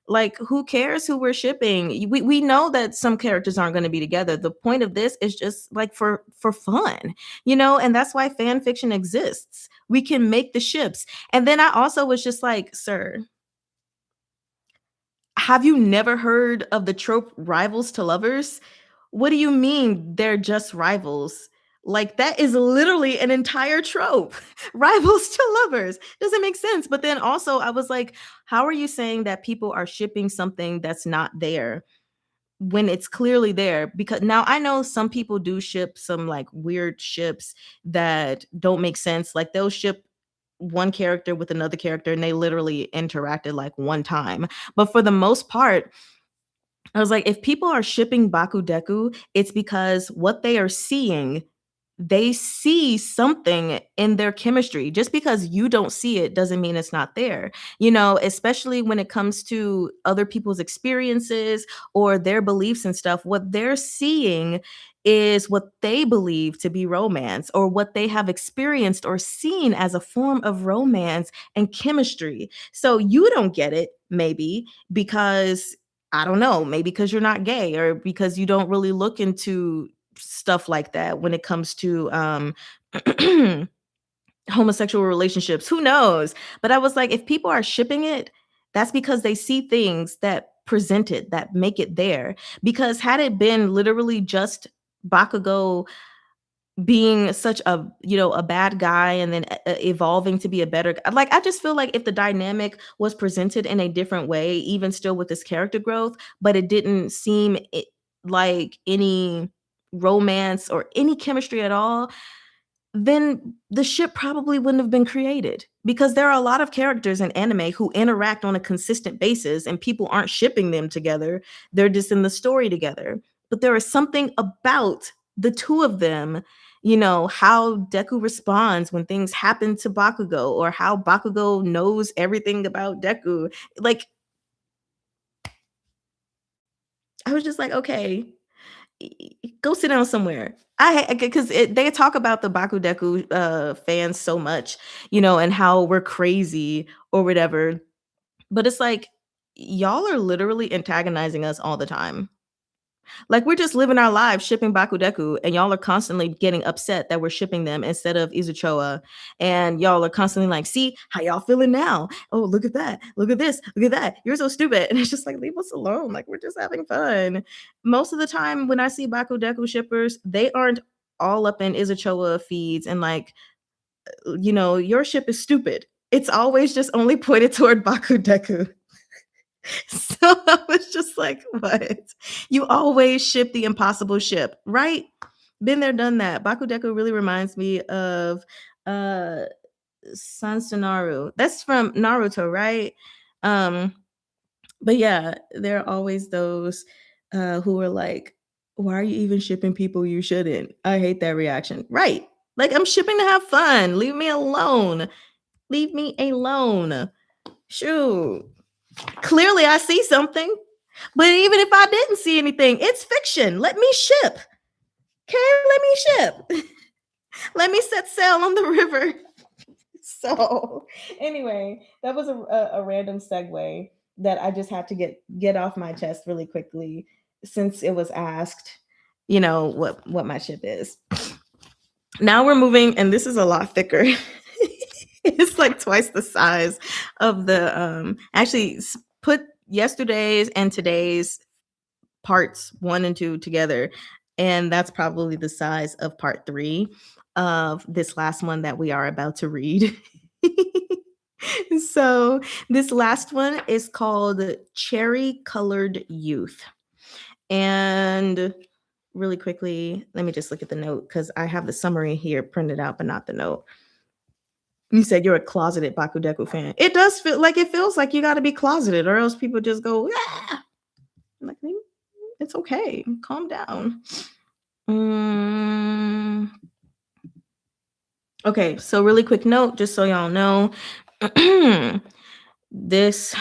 Speaker 1: Like, who cares who we're shipping? We know that some characters aren't going to be together. The point of this is just like for fun, and that's why fan fiction exists. We can make the ships. And then I also was just like, sir, have you never heard of the trope rivals to lovers? What do you mean they're just rivals? Like, that is literally an entire trope. Rivals to lovers. Doesn't make sense. But then also, I was like, how are you saying that people are shipping something that's not there when it's clearly there? Because now I know some people do ship some like weird ships that don't make sense. Like, they'll ship one character with another character and they literally interacted like one time. But for the most part, I was like, if people are shipping Bakudeku, it's because what they are seeing, they see something in their chemistry. Just because you don't see it doesn't mean it's not there. Especially when it comes to other people's experiences or their beliefs and stuff, what they're seeing is what they believe to be romance or what they have experienced or seen as a form of romance and chemistry. So you don't get it, maybe because, I don't know, maybe because you're not gay or because you don't really look into stuff like that when it comes to homosexual relationships. Who knows? But I was like, if people are shipping it, that's because they see things that present it, that make it there. Because had it been literally just Bakugo being such a, a bad guy and then evolving to be a better guy. Like, I just feel like if the dynamic was presented in a different way, even still with this character growth, but it didn't seem like any romance or any chemistry at all, then the ship probably wouldn't have been created, because there are a lot of characters in anime who interact on a consistent basis and people aren't shipping them together. They're just in the story together. But there is something about the two of them, how Deku responds when things happen to Bakugo, or how Bakugo knows everything about Deku. Like, I was just like, okay, go sit down somewhere. Because they talk about the Bakudeku fans so much, and how we're crazy or whatever. But it's like, y'all are literally antagonizing us all the time. Like, we're just living our lives shipping Bakudeku, and y'all are constantly getting upset that we're shipping them instead of Izuchoa. And y'all are constantly like, see, how y'all feeling now? Oh, look at that. Look at this. Look at that. You're so stupid. And it's just like, leave us alone. Like, we're just having fun. Most of the time when I see Bakudeku shippers, they aren't all up in Izuchoa feeds and like, your ship is stupid. It's always just only pointed toward Bakudeku. So I was just like, what? You always ship the impossible ship, right? Been there, done that. Bakudeku really reminds me of Sansunaru. That's from Naruto, right? But yeah, there are always those who are like, why are you even shipping people you shouldn't? I hate that reaction. Right. Like, I'm shipping to have fun. Leave me alone. Leave me alone. Shoot. Clearly I see something. But even if I didn't see anything, it's fiction. Let me ship. Okay, let me ship. Let me set sail on the river. So anyway, that was a random segue that I just had to get off my chest really quickly, since it was asked, what my ship is. Now we're moving, and this is a lot thicker. It's like twice the size of the actually put yesterday's and today's parts 1 and 2 together, and that's probably the size of part 3 of this last one that we are about to read. So this last one is called Cherry Colored Youth. And really quickly, let me just look at the note, because I have the summary here printed out, but not the note. You said you're a closeted Bakudeku fan. It does feel like, it feels like you got to be closeted, or else people just go, yeah. I'm like, it's okay. Calm down. Okay, so really quick note, just so y'all know. This,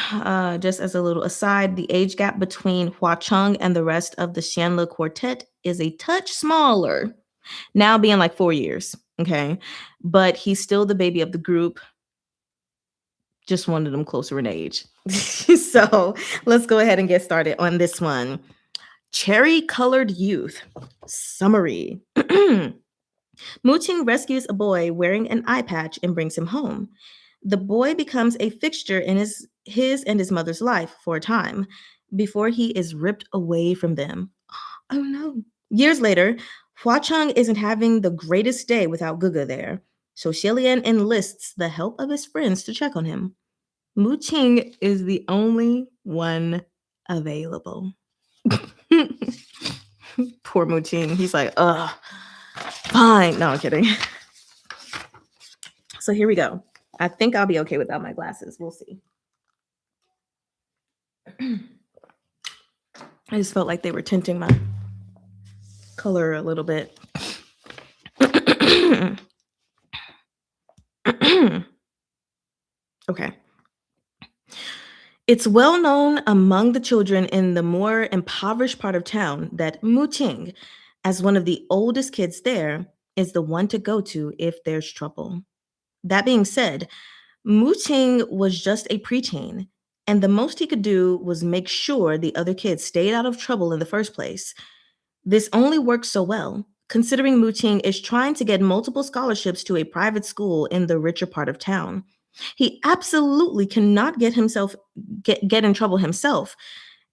Speaker 1: just as a little aside, the age gap between Hua Chung and the rest of the Xianle quartet is a touch smaller, now being like 4 years. Okay, but he's still the baby of the group. Just one of them closer in age. So let's go ahead and get started on this one. Cherry Colored Youth. Summary. Muting rescues a boy wearing an eye patch and brings him home. The boy becomes a fixture in his and his mother's life for a time before he is ripped away from them. Oh no. Years later, Hua Chung isn't having the greatest day without Guga there, so Xilian enlists the help of his friends to check on him. Mu Qing is the only one available. Poor Mu Qing. He's like, ugh, fine. No, I'm kidding. So here we go. I think I'll be okay without my glasses. We'll see. I just felt like they were tinting my color a little bit. Okay. It's well known among the children in the more impoverished part of town that Mu Qing, as one of the oldest kids there, is the one to go to if there's trouble. That being said, Mu Qing was just a preteen, and the most he could do was make sure the other kids stayed out of trouble in the first place. This only works so well, considering Mu Qing is trying to get multiple scholarships to a private school in the richer part of town. He absolutely cannot get in trouble himself,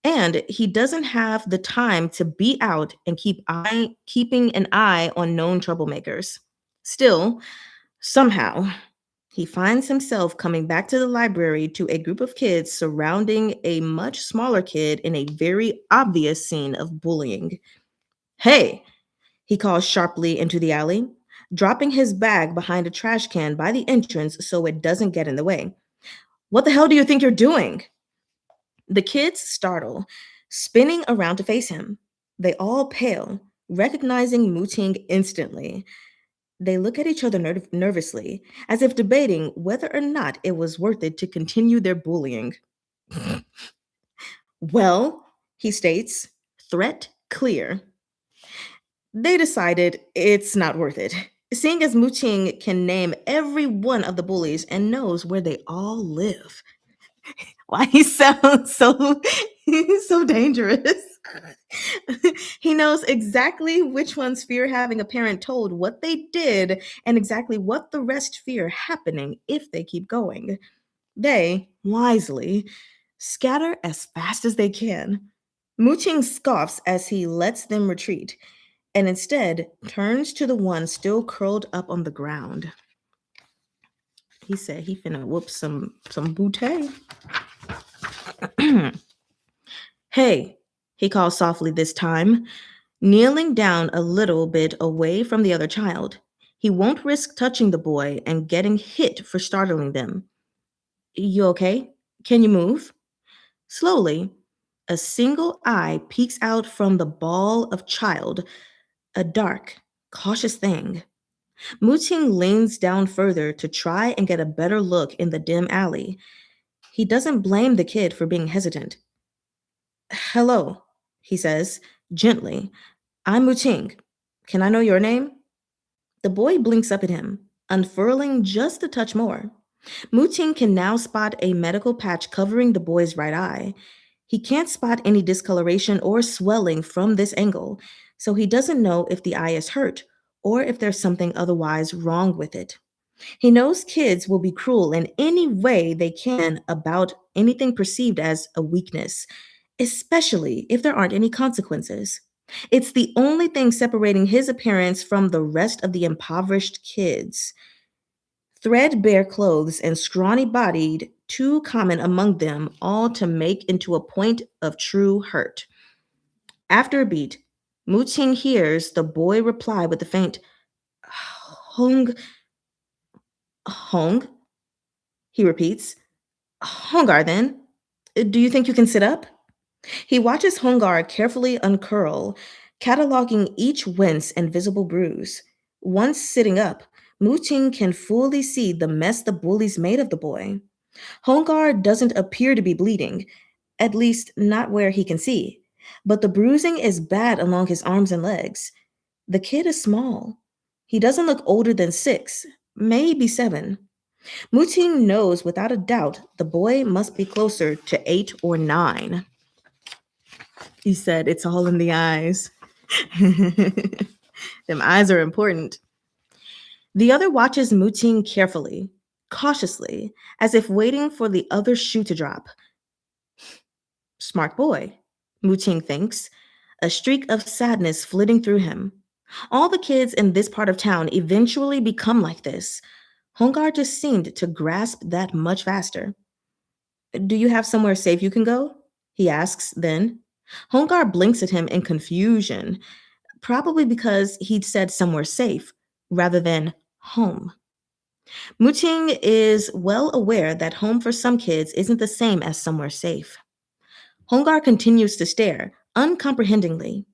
Speaker 1: And he doesn't have the time to be out and keeping an eye on known troublemakers. Still, somehow, he finds himself coming back to the library to a group of kids surrounding a much smaller kid in a very obvious scene of bullying. Hey, he calls sharply into the alley, dropping his bag behind a trash can by the entrance so it doesn't get in the way. What the hell do you think you're doing? The kids startle, spinning around to face him. They all pale, recognizing Muting instantly. They look at each other nervously, as if debating whether or not it was worth it to continue their bullying. Well, he states, threat clear. They decided it's not worth it, seeing as Muting can name every one of the bullies and knows where they all live. Why he sounds so so dangerous. He knows exactly which ones fear having a parent told what they did and exactly what the rest fear happening if they keep going. They, wisely, scatter as fast as they can. Mooching scoffs as he lets them retreat and instead turns to the one still curled up on the ground. He said he finna whoop some bootay. Hey, he calls softly this time, kneeling down a little bit away from the other child. He won't risk touching the boy and getting hit for startling them. You okay? Can you move? Slowly, a single eye peeks out from the ball of child, a dark, cautious thing. Muting leans down further to try and get a better look in the dim alley. He doesn't blame the kid for being hesitant. Hello, he says, gently. I'm Muting. Can I know your name? The boy blinks up at him, unfurling just a touch more. Muting can now spot a medical patch covering the boy's right eye. He can't spot any discoloration or swelling from this angle, so he doesn't know if the eye is hurt or if there's something otherwise wrong with it. He knows kids will be cruel in any way they can about anything perceived as a weakness, especially if there aren't any consequences. It's the only thing separating his appearance from the rest of the impoverished kids. Threadbare clothes and scrawny bodied, too common among them, all to make into a point of true hurt. After a beat, Muting hears the boy reply with a faint Hong. Hong? He repeats. Hongar, then. Do you think you can sit up? He watches Hongar carefully uncurl, cataloging each wince and visible bruise. Once sitting up, Muting can fully see the mess the bullies made of the boy. Hongar doesn't appear to be bleeding, at least not where he can see, but the bruising is bad along his arms and legs. The kid is small. He doesn't look older than 6, maybe 7. Muting knows without a doubt the boy must be closer to 8 or 9. He said, it's all in the eyes. Them eyes are important. The other watches Muting carefully, cautiously, as if waiting for the other shoe to drop. Smart boy, Muting thinks, a streak of sadness flitting through him. All the kids in this part of town eventually become like this. Hongar just seemed to grasp that much faster. Do you have somewhere safe you can go? He asks then. Hongar blinks at him in confusion, probably because he'd said somewhere safe rather than home. Muting is well aware that home for some kids isn't the same as somewhere safe. Hongar continues to stare, uncomprehendingly.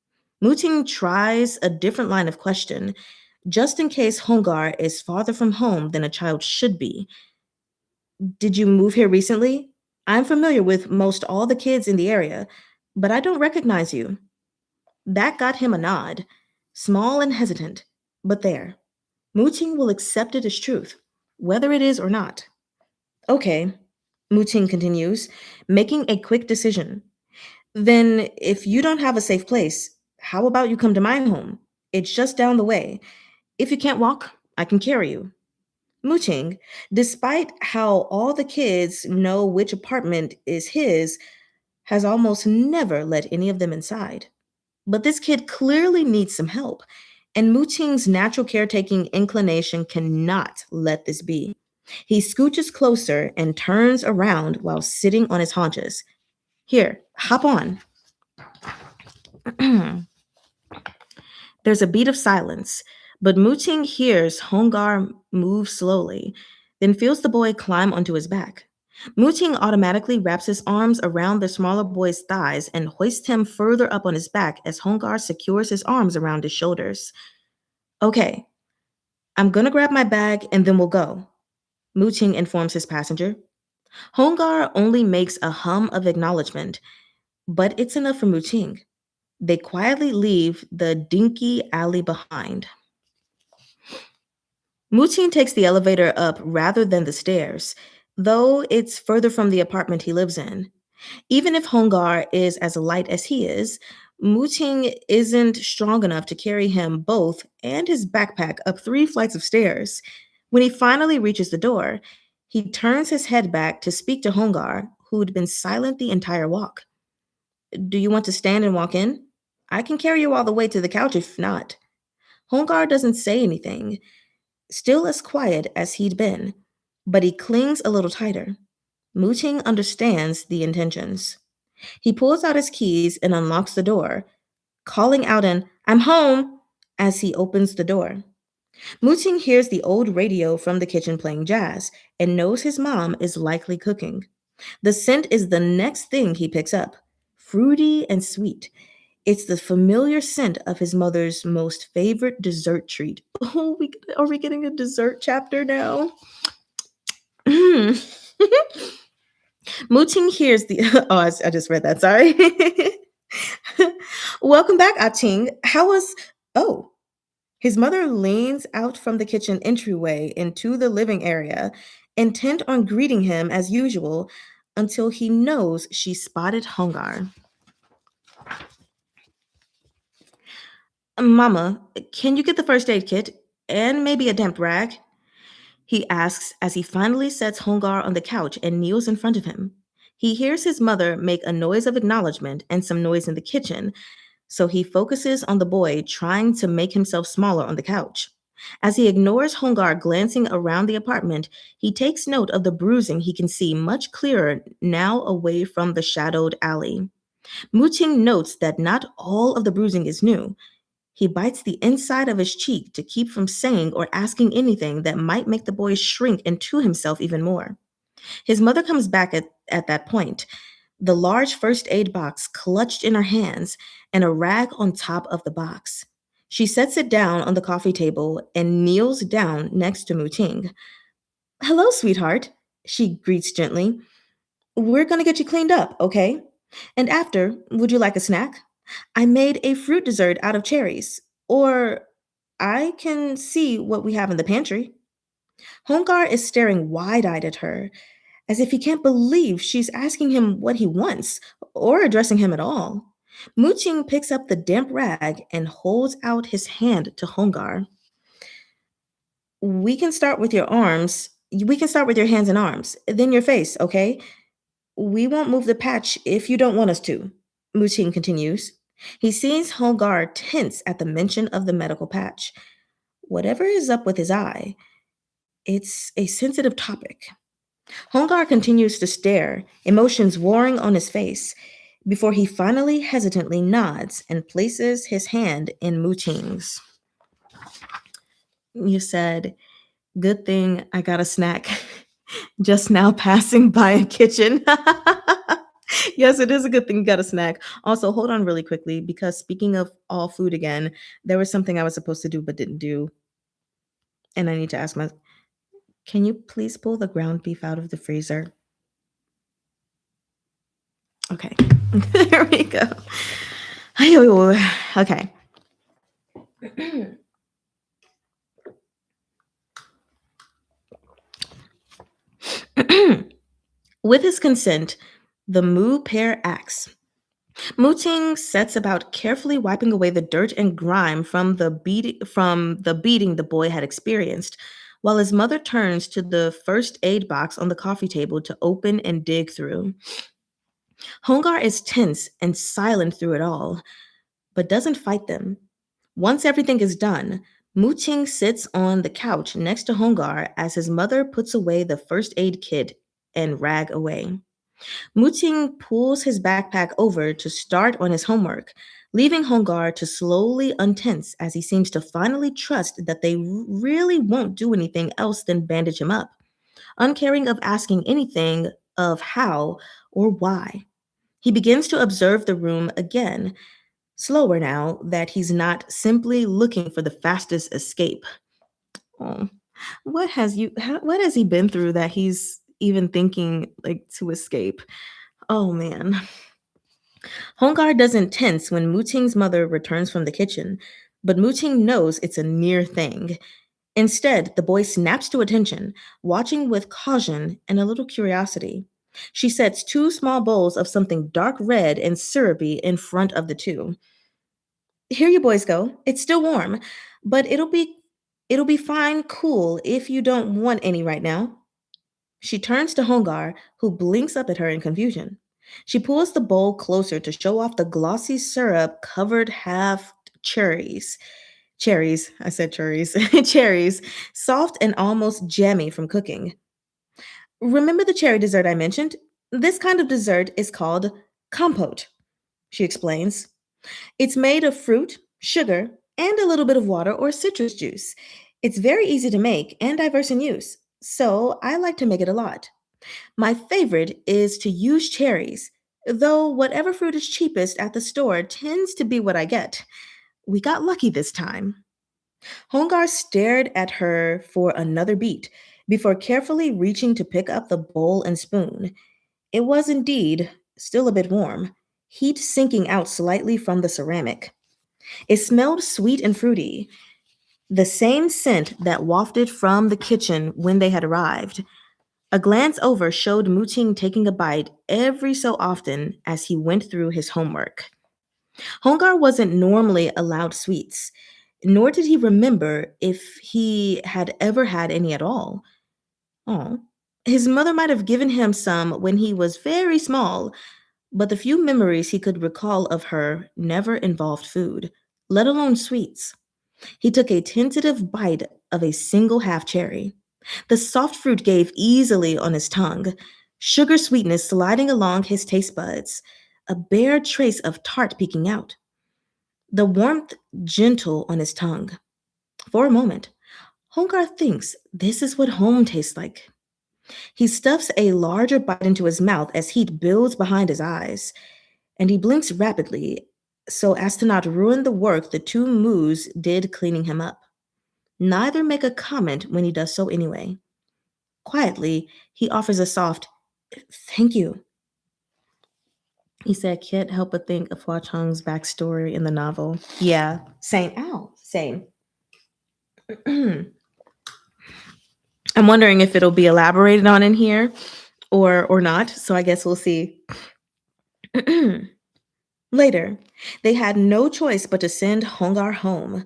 Speaker 1: Muting tries a different line of question, just in case Hongar is farther from home than a child should be. Did you move here recently? I'm familiar with most all the kids in the area, but I don't recognize you. That got him a nod, small and hesitant, but there. Muting will accept it as truth, whether it is or not. Okay, Muting continues, making a quick decision. Then, if you don't have a safe place, how about you come to my home? It's just down the way. If you can't walk, I can carry you. Muting, despite how all the kids know which apartment is his, has almost never let any of them inside. But this kid clearly needs some help, and Muting's natural caretaking inclination cannot let this be. He scooches closer and turns around while sitting on his haunches. Here, hop on. There's a beat of silence, but Muting hears Hongar move slowly, then feels the boy climb onto his back. Muting automatically wraps his arms around the smaller boy's thighs and hoists him further up on his back as Hongar secures his arms around his shoulders. Okay, I'm gonna grab my bag and then we'll go, Muting informs his passenger. Hongar only makes a hum of acknowledgement, but it's enough for Muting. They quietly leave the dinky alley behind. Muting takes the elevator up rather than the stairs, though it's further from the apartment he lives in. Even if Hongar is as light as he is, Muting isn't strong enough to carry him both and his backpack up 3 flights of stairs. When he finally reaches the door, he turns his head back to speak to Hongar, who'd been silent the entire walk. Do you want to stand and walk in? I can carry you all the way to the couch if not. Hongar doesn't say anything, still as quiet as he'd been, but he clings a little tighter. Muting understands the intentions. He pulls out his keys and unlocks the door, calling out an "I'm home" as he opens the door. Muting hears the old radio from the kitchen playing jazz and knows his mom is likely cooking. The scent is the next thing he picks up, fruity and sweet. It's the familiar scent of his mother's most favorite dessert treat. Oh, are we getting a dessert chapter now? Muting hears the. Oh, I just read that. Sorry. Welcome back, Ating. How was. Oh. His mother leans out from the kitchen entryway into the living area, intent on greeting him as usual, until he knows she spotted Hongar. Mama, can you get the first aid kit and maybe a damp rag? He asks as he finally sets Hongar on the couch and kneels in front of him. He hears his mother make a noise of acknowledgement and some noise in the kitchen, so he focuses on the boy trying to make himself smaller on the couch. As he ignores Hongar glancing around the apartment, he takes note of the bruising he can see much clearer now away from the shadowed alley. Muting notes that not all of the bruising is new. He bites the inside of his cheek to keep from saying or asking anything that might make the boy shrink into himself even more. His mother comes back at that point, the large first aid box clutched in her hands and a rag on top of the box. She sets it down on the coffee table and kneels down next to Muting. Hello, sweetheart, she greets gently. We're going to get you cleaned up, okay? And after, would you like a snack? I made a fruit dessert out of cherries. Or I can see what we have in the pantry. Hongar is staring wide-eyed at her, as if he can't believe she's asking him what he wants, or addressing him at all. Muting picks up the damp rag and holds out his hand to Hongar. We can start with your arms. We can start with your hands and arms, then your face, okay? We won't move the patch if you don't want us to, Muting continues. He sees Hongar tense at the mention of the medical patch. Whatever is up with his eye, it's a sensitive topic. Hongar continues to stare, emotions warring on his face, before he finally hesitantly nods and places his hand in Muting's. You said, good thing I got a snack just now passing by a kitchen. Yes, it is a good thing you got a snack. Also, hold on really quickly, because speaking of all food again, there was something I was supposed to do but didn't do. And I need to ask can you please pull the ground beef out of the freezer? Okay, there we go. Okay. With his consent, the Mu pair acts. Muting sets about carefully wiping away the dirt and grime from the beating the boy had experienced, while his mother turns to the first aid box on the coffee table to open and dig through. Hongar is tense and silent through it all, but doesn't fight them. Once everything is done, Muting sits on the couch next to Hongar as his mother puts away the first aid kit and rag away. Muting pulls his backpack over to start on his homework, leaving Hongar to slowly untense as he seems to finally trust that they really won't do anything else than bandage him up, uncaring of asking anything of how or why. He begins to observe the room again, slower now that he's not simply looking for the fastest escape. Oh, what has he been through that he's even thinking like to escape? Oh man. Hongar doesn't tense when Muting's mother returns from the kitchen, but Muting knows it's a near thing. Instead, the boy snaps to attention, watching with caution and a little curiosity. She sets two small bowls of something dark red and syrupy in front of the two. Here you boys go. It's still warm, but it'll be fine cool if you don't want any right now. She turns to Hongar, who blinks up at her in confusion. She pulls the bowl closer to show off the glossy syrup covered half cherries. Cherries, I said cherries. Cherries, soft and almost jammy from cooking. Remember the cherry dessert I mentioned? This kind of dessert is called compote, she explains. It's made of fruit, sugar, and a little bit of water or citrus juice. It's very easy to make and diverse in use, so I like to make it a lot. My favorite is to use cherries, though whatever fruit is cheapest at the store tends to be what I get. We got lucky this time. Hongar stared at her for another beat before carefully reaching to pick up the bowl and spoon. It was indeed still a bit warm, heat sinking out slightly from the ceramic. It smelled sweet and fruity, the same scent that wafted from the kitchen when they had arrived. A glance over showed Muting taking a bite every so often as he went through his homework. Hongar wasn't normally allowed sweets, nor did he remember if he had ever had any at all. Oh, his mother might have given him some when he was very small, but the few memories he could recall of her never involved food, let alone sweets. He took a tentative bite of a single half cherry. The soft fruit gave easily on his tongue, sugar sweetness sliding along his taste buds, a bare trace of tart peeking out. The warmth gentle on his tongue. For a moment, Hongar thinks this is what home tastes like. He stuffs a larger bite into his mouth as heat builds behind his eyes, and he blinks rapidly so as to not ruin the work the two moos did cleaning him up. Neither make a comment when he does so anyway. Quietly, he offers a soft, "Thank you." He said, "Can't help but think of Hua Chang's backstory in the novel." Yeah, same. Ow, same. I'm wondering if it'll be elaborated on in here or not, so I guess we'll see. Later, they had no choice but to send Hongar home.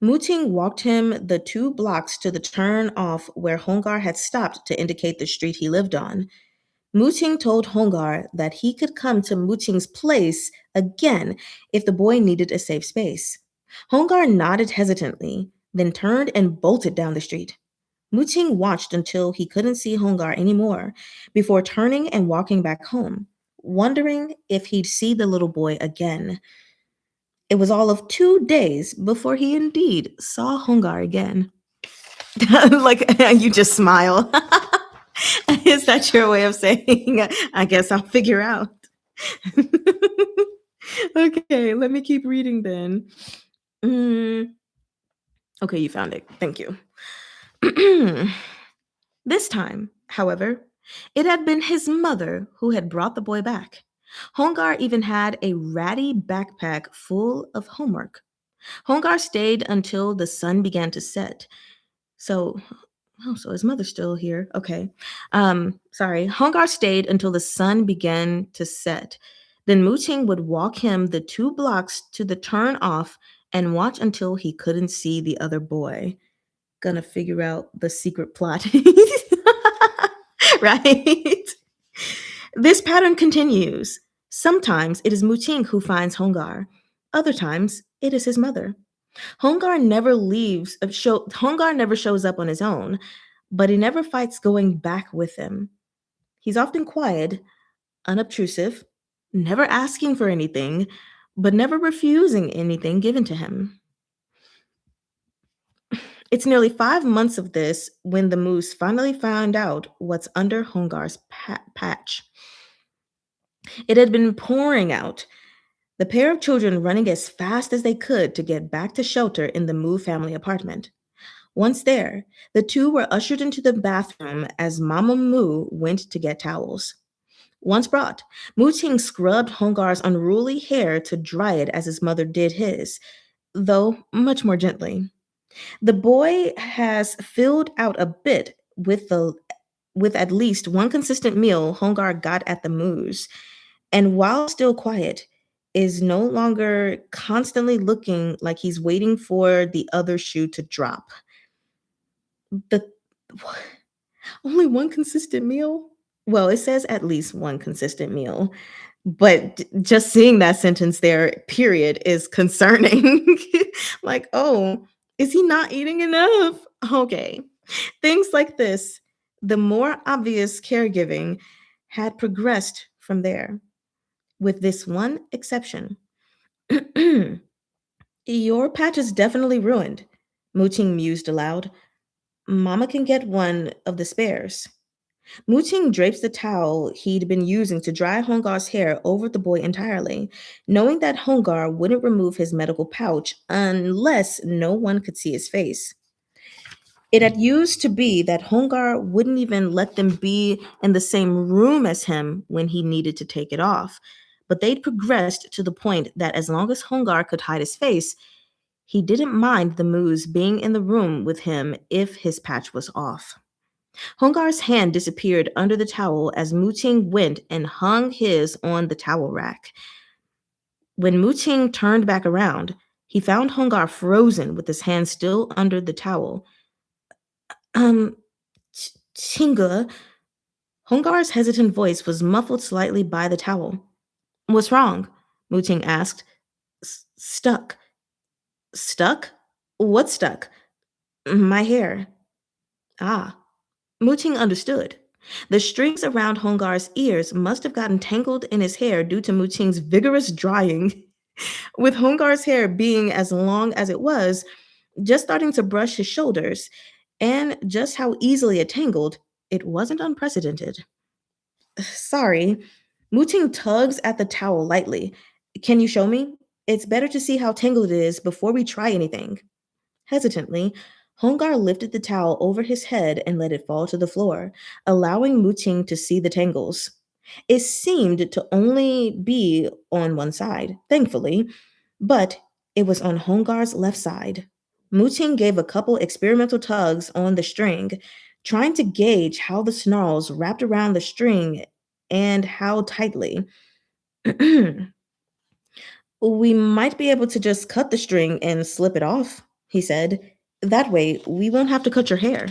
Speaker 1: Muting walked him the 2 blocks to the turn off where Hongar had stopped to indicate the street he lived on. Muting told Hongar that he could come to Muting's place again if the boy needed a safe space. Hongar nodded hesitantly, then turned and bolted down the street. Muting watched until he couldn't see Hongar anymore before turning and walking back home, wondering if he'd see the little boy again. It was all of 2 days before he indeed saw Hongar again. Like, you just smile. Is that your way of saying, I guess I'll figure out? Okay, let me keep reading then. Okay, you found it. Thank you. This time, however, it had been his mother who had brought the boy back. Hongar even had a ratty backpack full of homework. Hongar stayed until the sun began to set. So his mother's still here. Okay. Sorry. Hongar stayed until the sun began to set. Then Muting would walk him the 2 blocks to the turn off and watch until he couldn't see the other boy. Gonna figure out the secret plot. Right? This pattern continues. Sometimes it is Muting who finds Hongar. Other times it is his mother. Hongar never shows up on his own, but he never fights going back with him. He's often quiet, unobtrusive, never asking for anything, but never refusing anything given to him. It's nearly 5 months of this when the moose finally found out what's under Hongar's patch. It had been pouring out, the pair of children running as fast as they could to get back to shelter in the Moo family apartment. Once there, the two were ushered into the bathroom as Mama Moo went to get towels. Once brought, Moo Ting scrubbed Hongar's unruly hair to dry it as his mother did his, though much more gently. The boy has filled out a bit with at least one consistent meal Hongar got at the Moos, and while still quiet, is no longer constantly looking like he's waiting for the other shoe to drop. The only one consistent meal? Well, it says at least one consistent meal, but just seeing that sentence there, period, is concerning. Like, oh, is he not eating enough? Okay. Things like this, the more obvious caregiving had progressed from there, with this one exception. Your patch is definitely ruined, Mooting mused aloud. Mama can get one of the spares. Mooting drapes the towel he'd been using to dry Hongar's hair over the boy entirely, knowing that Hongar wouldn't remove his medical pouch unless no one could see his face. It had used to be that Hongar wouldn't even let them be in the same room as him when he needed to take it off, but they'd progressed to the point that as long as Hongar could hide his face, he didn't mind the Moos being in the room with him if his patch was off. Hongar's hand disappeared under the towel as Mooting went and hung his on the towel rack. When Mooting turned back around, he found Hongar frozen with his hand still under the towel. Chinga. Hongar's hesitant voice was muffled slightly by the towel. What's wrong? Mooting asked. Stuck. Stuck? What's stuck? My hair. Ah. Mooting understood. The strings around Hongar's ears must have gotten tangled in his hair due to Mooting's vigorous drying. With Hongar's hair being as long as it was, just starting to brush his shoulders, and just how easily it tangled, it wasn't unprecedented. Sorry. Mooting tugs at the towel lightly. Can you show me? It's better to see how tangled it is before we try anything. Hesitantly, Hongar lifted the towel over his head and let it fall to the floor, allowing Mooting to see the tangles. It seemed to only be on one side, thankfully, but it was on Hongar's left side. Mooting gave a couple experimental tugs on the string, trying to gauge how the snarls wrapped around the string and how tightly. We might be able to just cut the string and slip it off, he said. That way, we won't have to cut your hair.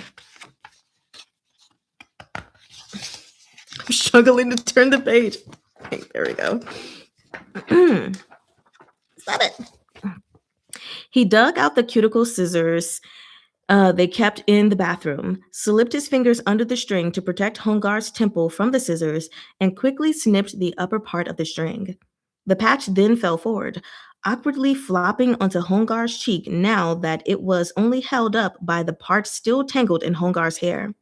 Speaker 1: I'm struggling to turn the page. Okay, there we go. Stop it. He dug out the cuticle scissors they kept in the bathroom, slipped his fingers under the string to protect Hongar's temple from the scissors, and quickly snipped the upper part of the string. The patch then fell forward, awkwardly flopping onto Hongar's cheek now that it was only held up by the part still tangled in Hongar's hair.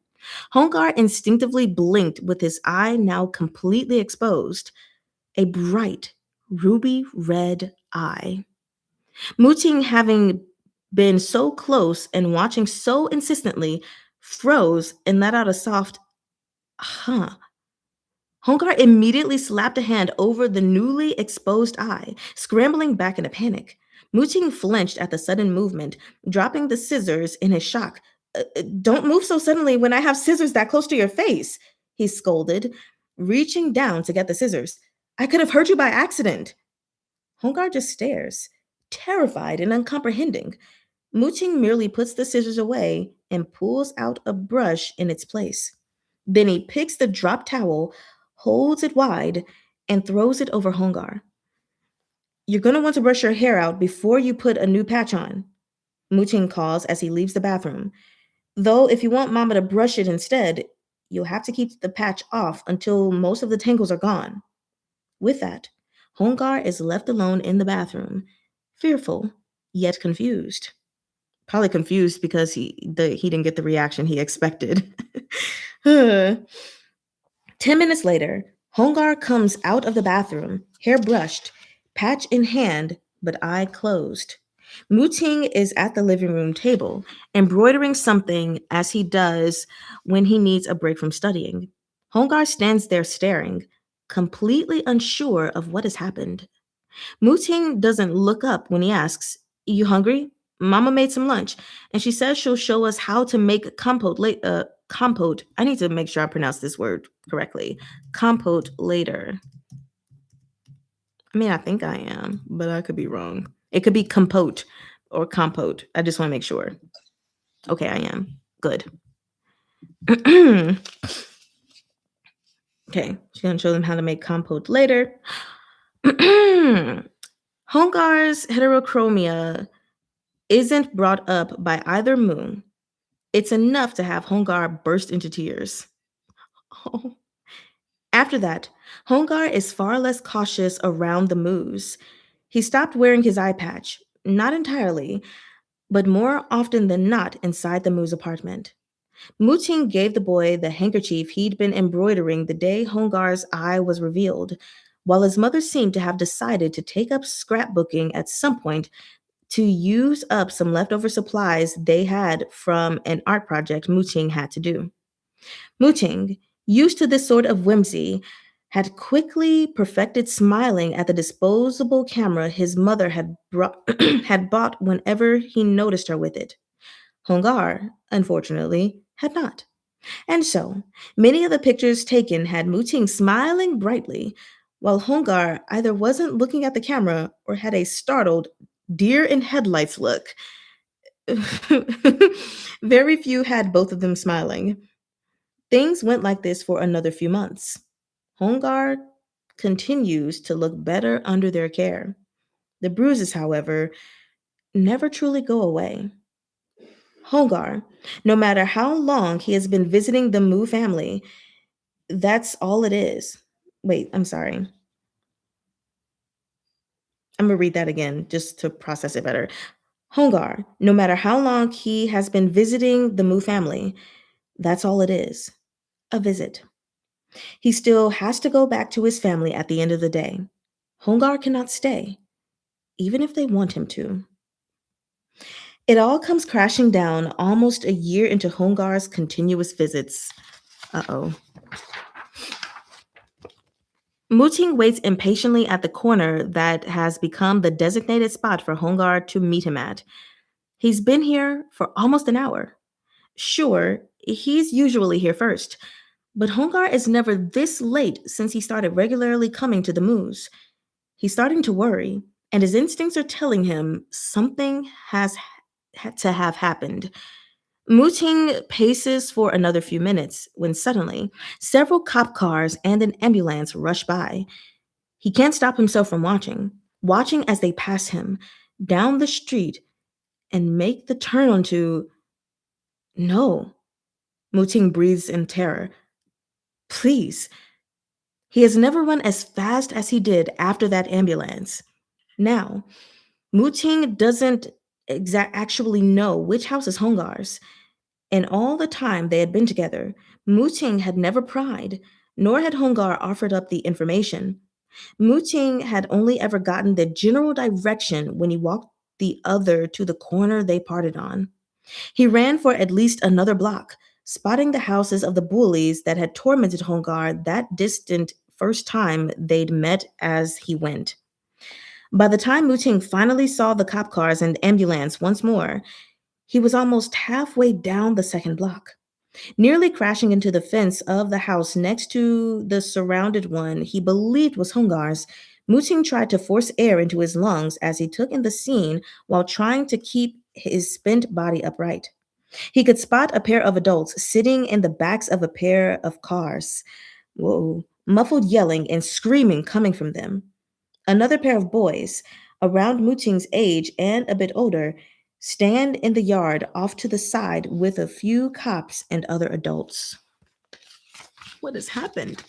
Speaker 1: Hongar instinctively blinked with his eye now completely exposed. A bright, ruby red eye. Mooting, having been so close and watching so insistently, froze and let out a soft, huh. Hongar immediately slapped a hand over the newly exposed eye, scrambling back in a panic. Mooting flinched at the sudden movement, dropping the scissors in his shock. Don't move so suddenly when I have scissors that close to your face, he scolded, reaching down to get the scissors. I could have hurt you by accident. Hongar just stares, terrified and uncomprehending. Mooting merely puts the scissors away and pulls out a brush in its place. Then he picks the dropped towel, holds it wide, and throws it over Hongar. You're going to want to brush your hair out before you put a new patch on, Muting calls as he leaves the bathroom. Though, if you want Mama to brush it instead, you'll have to keep the patch off until most of the tangles are gone. With that, Hongar is left alone in the bathroom, fearful, yet confused. Probably confused because he didn't get the reaction he expected. 10 minutes later, Hongar comes out of the bathroom, hair brushed, patch in hand, but eye closed. Muting is at the living room table, embroidering something as he does when he needs a break from studying. Hongar stands there staring, completely unsure of what has happened. Muting doesn't look up when he asks, "You hungry? Mama made some lunch, and she says she'll show us how to make compote compote. I need to make sure I pronounce this word correctly. Compote later. I mean, I think I am, but I could be wrong. It could be compote or compote. I just want to make sure. Okay, I am. Good. Okay, she's going to show them how to make compote later. Hongar's heterochromia isn't brought up by either moon. It's enough to have Hongar burst into tears. Oh. After that, Hongar is far less cautious around the moves. He stopped wearing his eye patch, not entirely, but more often than not inside the Moo's apartment. Muting gave the boy the handkerchief he'd been embroidering the day Hongar's eye was revealed, while his mother seemed to have decided to take up scrapbooking at some point to use up some leftover supplies they had from an art project Muting had to do. Muting, used to this sort of whimsy, had quickly perfected smiling at the disposable camera his mother had bought whenever he noticed her with it. Hongar, unfortunately, had not. And so, many of the pictures taken had Muting smiling brightly, while Hongar either wasn't looking at the camera or had a startled, deer in headlights look. Very few had both of them smiling. Things went like this for another few months. Hongar continues to look better under their care. The bruises, however, never truly go away. Hongar, no matter how long he has been visiting the Mu family, that's all it is. Wait, I'm sorry. I'm going to read that again just to process it better. Hongar, no matter how long he has been visiting the Mu family, that's all it is. A visit. He still has to go back to his family at the end of the day. Hongar cannot stay, even if they want him to. It all comes crashing down almost a year into Hongar's continuous visits. Uh-oh. Muting waits impatiently at the corner that has become the designated spot for Hongar to meet him at. He's been here for almost an hour. Sure, he's usually here first, but Hongar is never this late since he started regularly coming to the moos. He's starting to worry, and his instincts are telling him something has had to have happened. Muting paces for another few minutes when suddenly several cop cars and an ambulance rush by. He can't stop himself from watching as they pass him down the street and make the turn onto. No, Muting breathes in terror. Please. He has never run as fast as he did after that ambulance. Now, Muting doesn't actually know which house is Hongar's. In all the time they had been together, Muting had never pried, nor had Hongar offered up the information. Muting had only ever gotten the general direction when he walked the other to the corner they parted on. He ran for at least another block, spotting the houses of the bullies that had tormented Hongar that distant first time they'd met as he went. By the time Muting finally saw the cop cars and ambulance once more, he was almost halfway down the second block. Nearly crashing into the fence of the house next to the surrounded one he believed was Hongar's, Muting tried to force air into his lungs as he took in the scene while trying to keep his spent body upright. He could spot a pair of adults sitting in the backs of a pair of cars. Whoa. muffled yelling and screaming coming from them. Another pair of boys, around Muting's age and a bit older, stand in the yard off to the side with a few cops and other adults. What has happened?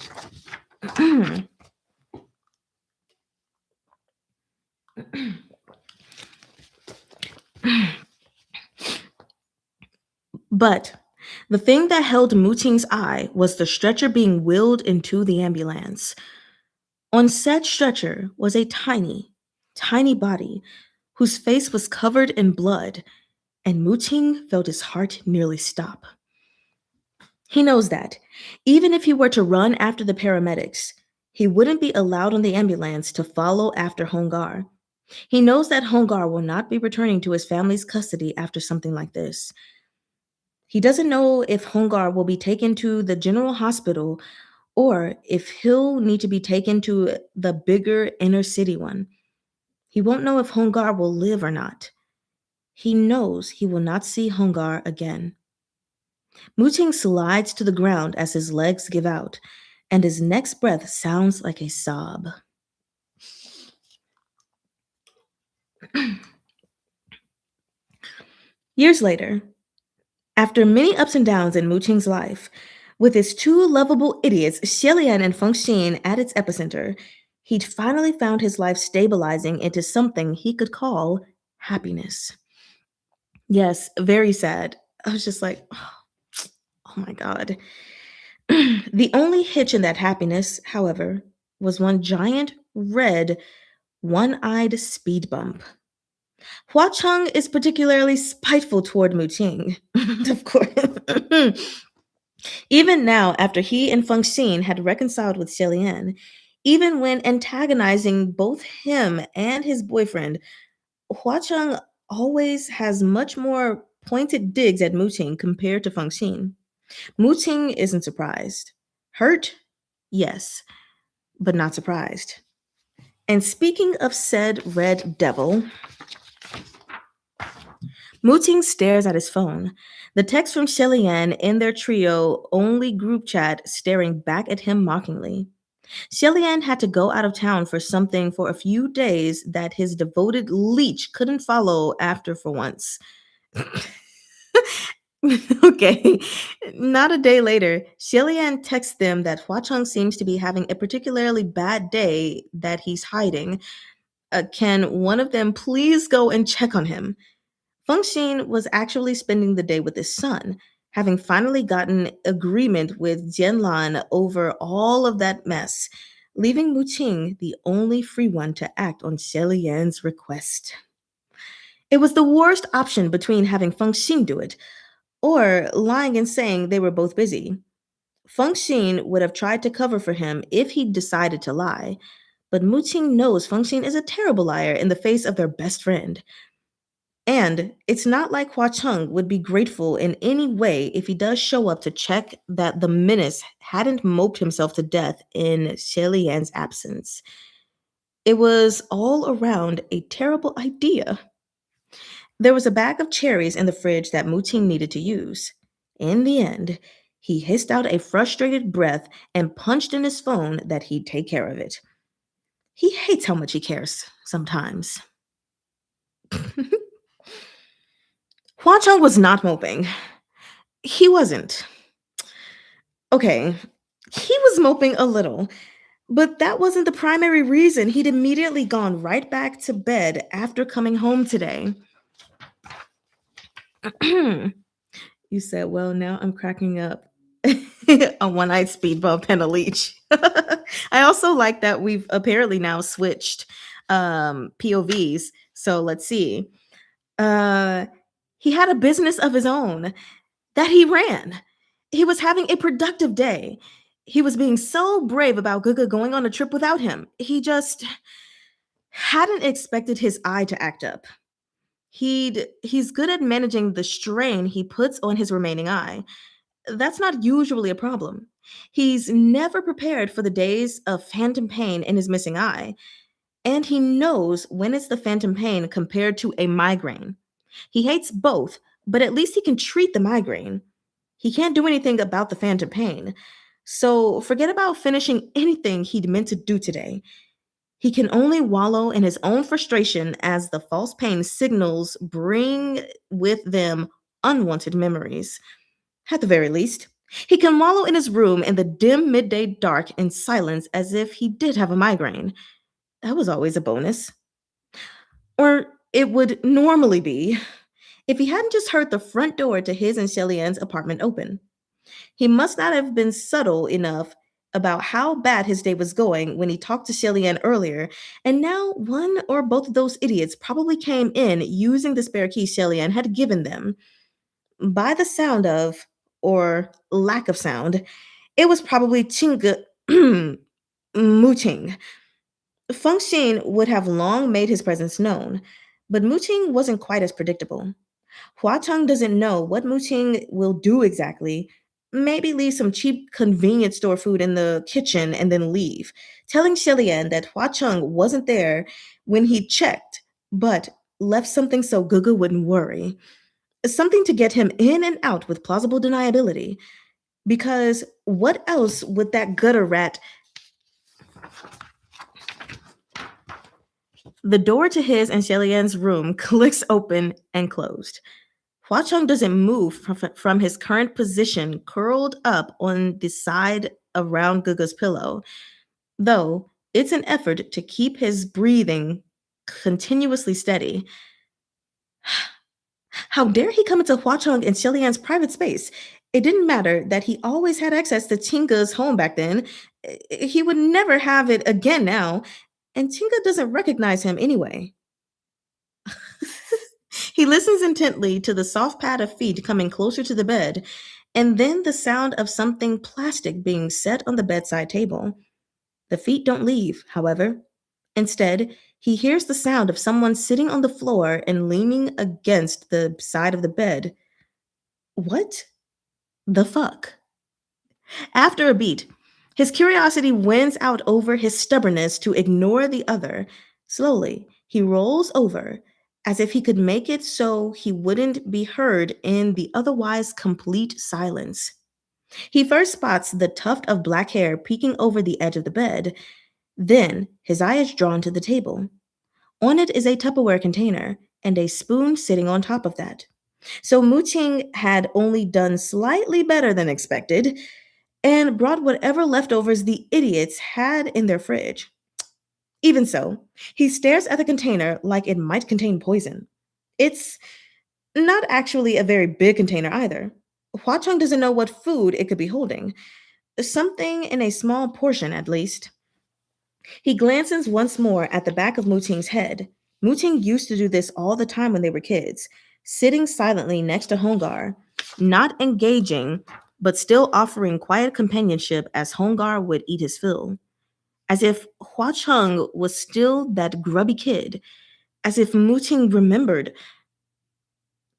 Speaker 1: But the thing that held Muting's eye was the stretcher being wheeled into the ambulance. On said stretcher was a tiny, tiny body whose face was covered in blood, and Muting felt his heart nearly stop. He knows that, even if he were to run after the paramedics, he wouldn't be allowed on the ambulance to follow after Hongar. He knows that Hongar will not be returning to his family's custody after something like this. He doesn't know if Hongar will be taken to the general hospital or if he'll need to be taken to the bigger inner city one. He won't know if Hongar will live or not. He knows he will not see Hongar again. Muting slides to the ground as his legs give out, and his next breath sounds like a sob. Years later, after many ups and downs in Muting's life, with his two lovable idiots, Xielian and Fengxin, at its epicenter, he'd finally found his life stabilizing into something he could call happiness. Yes, very sad. I was just like, oh my God. The only hitch in that happiness, however, was one giant, red, one-eyed speed bump. Hua Cheng is particularly spiteful toward Muting, of course. Even now, after he and Feng Xin had reconciled with Xielian, even when antagonizing both him and his boyfriend, Hua Cheng always has much more pointed digs at Muting compared to Feng Xin. Muting isn't surprised. Hurt? Yes, but not surprised. And speaking of said red devil, Muting stares at his phone. The text from Xielian in their trio only group chat staring back at him mockingly. Xielian had to go out of town for something for a few days that his devoted leech couldn't follow after for once. Okay. Not a day later, Xielian texts them that Hua Cheng seems to be having a particularly bad day that he's hiding. Can one of them please go and check on him? Feng Xin was actually spending the day with his son, having finally gotten agreement with Jianlan over all of that mess, leaving Muting the only free one to act on Xielian's request. It was the worst option between having Feng Xin do it or lying and saying they were both busy. Feng Xin would have tried to cover for him if he'd decided to lie, but Muting knows Feng Xin is a terrible liar in the face of their best friend. And it's not like Hua Cheng would be grateful in any way if he does show up to check that the menace hadn't moped himself to death in Xielian's absence. It was all around a terrible idea. There was a bag of cherries in the fridge that Muting needed to use. In the end, he hissed out a frustrated breath and punched in his phone that he'd take care of it. He hates how much he cares sometimes. Hua Cheng was not moping. He wasn't. Okay, he was moping a little, but that wasn't the primary reason he'd immediately gone right back to bed after coming home today. You said, well, now I'm cracking up. A one-eyed speed bump and a leech. I also like that we've apparently now switched POVs. So let's see. He had a business of his own that he ran. He was having a productive day. He was being so brave about Guga going on a trip without him. He just hadn't expected his eye to act up. He's good at managing the strain he puts on his remaining eye. That's not usually a problem. He's never prepared for the days of phantom pain in his missing eye. And he knows when it's the phantom pain compared to a migraine. He hates both, but at least he can treat the migraine. He can't do anything about the phantom pain. So forget about finishing anything he'd meant to do today. He can only wallow in his own frustration as the false pain signals bring with them unwanted memories. At the very least, he can wallow in his room in the dim midday dark in silence as if he did have a migraine. That was always a bonus. Or it would normally be if he hadn't just heard the front door to his and Shelly-Ann's apartment open. He must not have been subtle enough about how bad his day was going when he talked to Shelly-Ann earlier, and now one or both of those idiots probably came in using the spare key Shelly-Ann had given them. By the sound of, or lack of sound, it was probably Chinga Mooching. Feng Xin would have long made his presence known, but Mooching wasn't quite as predictable. Hua Cheng doesn't know what Muqing will do exactly. Maybe leave some cheap convenience store food in the kitchen and then leave, telling Shilian that Hua Cheng wasn't there when he checked, but left something so Gugu wouldn't worry. Something to get him in and out with plausible deniability. Because what else would that gutter rat? The door to his and Shilian's room clicks open and closed. Hua Cheng doesn't move from his current position, curled up on the side around Guga's pillow, though it's an effort to keep his breathing continuously steady. How dare he come into Hua Cheng and Shilian's private space? It didn't matter that he always had access to Chinga's home back then. He would never have it again now, and Chinga doesn't recognize him anyway. He listens intently to the soft pad of feet coming closer to the bed, and then the sound of something plastic being set on the bedside table. The feet don't leave, however. Instead, he hears the sound of someone sitting on the floor and leaning against the side of the bed. What the fuck? After a beat, his curiosity wins out over his stubbornness to ignore the other. Slowly, he rolls over as if he could make it so he wouldn't be heard in the otherwise complete silence. He first spots the tuft of black hair peeking over the edge of the bed. Then his eye is drawn to the table. On it is a Tupperware container and a spoon sitting on top of that. So Muqing had only done slightly better than expected and brought whatever leftovers the idiots had in their fridge. Even so, he stares at the container like it might contain poison. It's not actually a very big container either. Hua Cheng doesn't know what food it could be holding. Something in a small portion, at least. He glances once more at the back of Muting's head. Muting used to do this all the time when they were kids, sitting silently next to Hongar, not engaging, but still offering quiet companionship as Hongar would eat his fill. As if Hua Cheng was still that grubby kid, as if Muting remembered.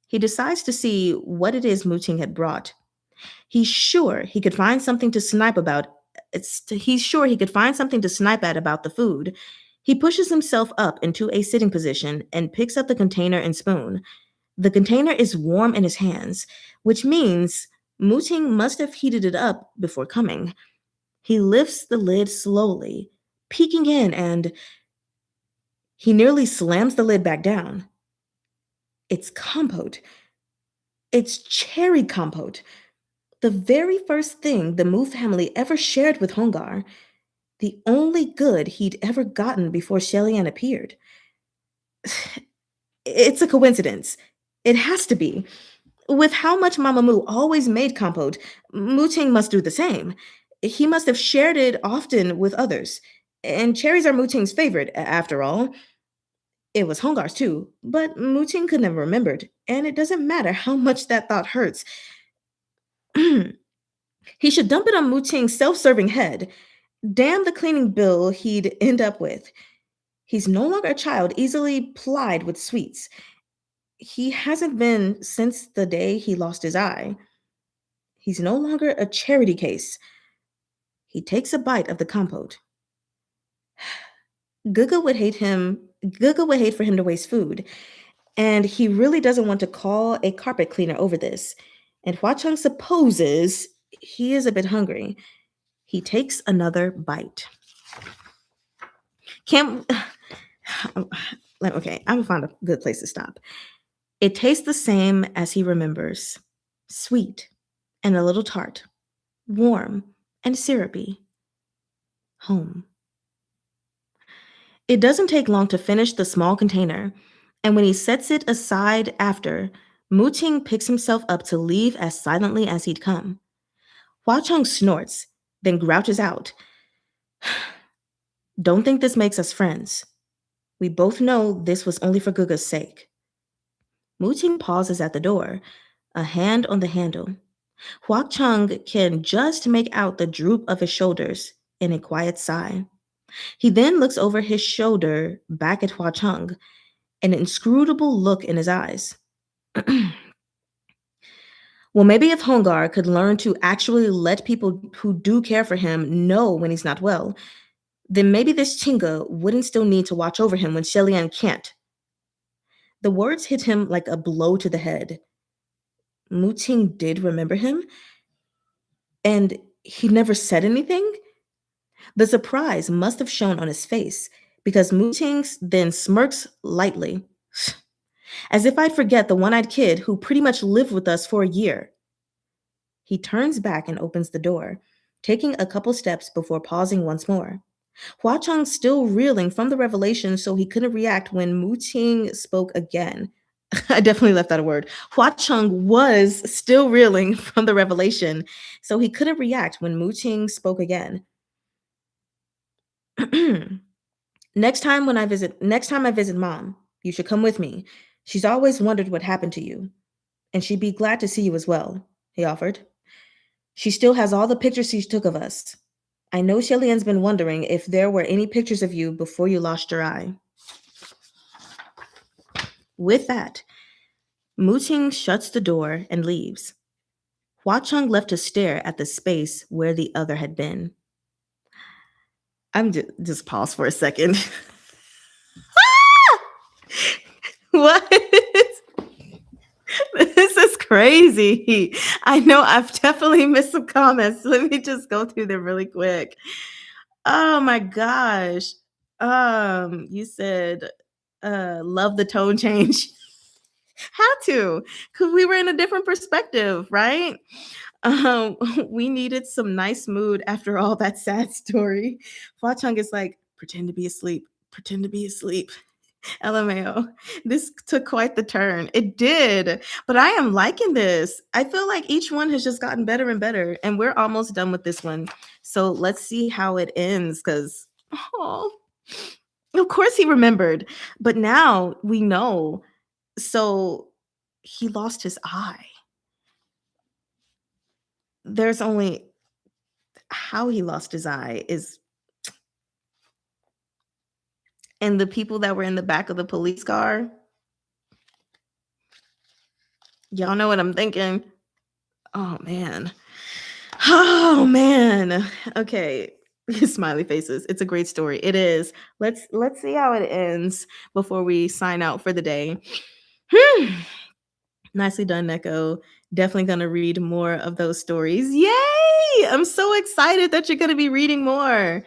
Speaker 1: He decides to see what it is Muting had brought. He's sure he could find something to snipe about. He's sure he could find something to snipe at about the food. He pushes himself up into a sitting position and picks up the container and spoon. The container is warm in his hands, which means Muting must have heated it up before coming. He lifts the lid slowly, peeking in, and he nearly slams the lid back down. It's compote. It's cherry compote. The very first thing the Mu family ever shared with Hongar. The only good he'd ever gotten before Shellyan appeared. It's a coincidence. It has to be. With how much Mama Mu always made compote, Muting must do the same. He must have shared it often with others. And cherries are Muting's favorite, after all. It was Hongar's too, but Muting could never remembered, and it doesn't matter how much that thought hurts. He should dump it on Muting's self-serving head. Damn the cleaning bill he'd end up with. He's no longer a child easily plied with sweets. He hasn't been since the day he lost his eye. He's no longer a charity case. He takes a bite of the compote. Guga would hate for him to waste food, and he really doesn't want to call a carpet cleaner over this. And Hua Cheng supposes he is a bit hungry. He takes another bite. Can't. Okay, I'm gonna find a good place to stop. It tastes the same as he remembers, sweet and a little tart, warm and syrupy. Home. It doesn't take long to finish the small container, and when he sets it aside after, Mu Ting picks himself up to leave as silently as he'd come. Hua Cheng snorts, then grouches out. Don't think this makes us friends. We both know this was only for Guga's sake. Mu Ting pauses at the door, a hand on the handle. Hua Cheng can just make out the droop of his shoulders in a quiet sigh. He then looks over his shoulder back at Hua Cheng, an inscrutable look in his eyes. Well, maybe if Hongar could learn to actually let people who do care for him know when he's not well, then maybe this Chinga wouldn't still need to watch over him when Shelian can't. The words hit him like a blow to the head. Mu Ting did remember him, and he never said anything? The surprise must have shown on his face, because Mu Ting then smirks lightly. As if I'd forget the one-eyed kid who pretty much lived with us for a year. He turns back and opens the door, taking a couple steps before pausing once more. Hua Cheng's still reeling from the revelation, so he couldn't react when Mu Ting spoke again. I definitely left out a word. Hua Cheng was still reeling from the revelation, so he couldn't react when Mu Ting spoke again. Next time I visit Mom, you should come with me. She's always wondered what happened to you, and she'd be glad to see you as well, he offered. She still has all the pictures she took of us. I know Shelian's been wondering if there were any pictures of you before you lost your eye. With that, Mu Ting shuts the door and leaves. Hua Cheng left to stare at the space where the other had been. I'm just pause for a second. What? This is crazy. I know I've definitely missed some comments. Let me just go through them really quick. Oh my gosh. You said love the tone change. Had to, because we were in a different perspective, right? We needed some nice mood after all that sad story. Hua Cheng is like, pretend to be asleep. Pretend to be asleep. LMAO. This took quite the turn. It did, but I am liking this. I feel like each one has just gotten better and better, and we're almost done with this one. So let's see how it ends, because, oh, of course he remembered, but now we know. So he lost his eye. There's only how he lost his eye is, and the people that were in the back of the police car. Y'all know what I'm thinking. Oh man. Oh man. Okay. Smiley faces. It's a great story. It is. Let's see how it ends before we sign out for the day. Nicely done, Neko. Definitely going to read more of those stories. Yay! I'm so excited that you're going to be reading more.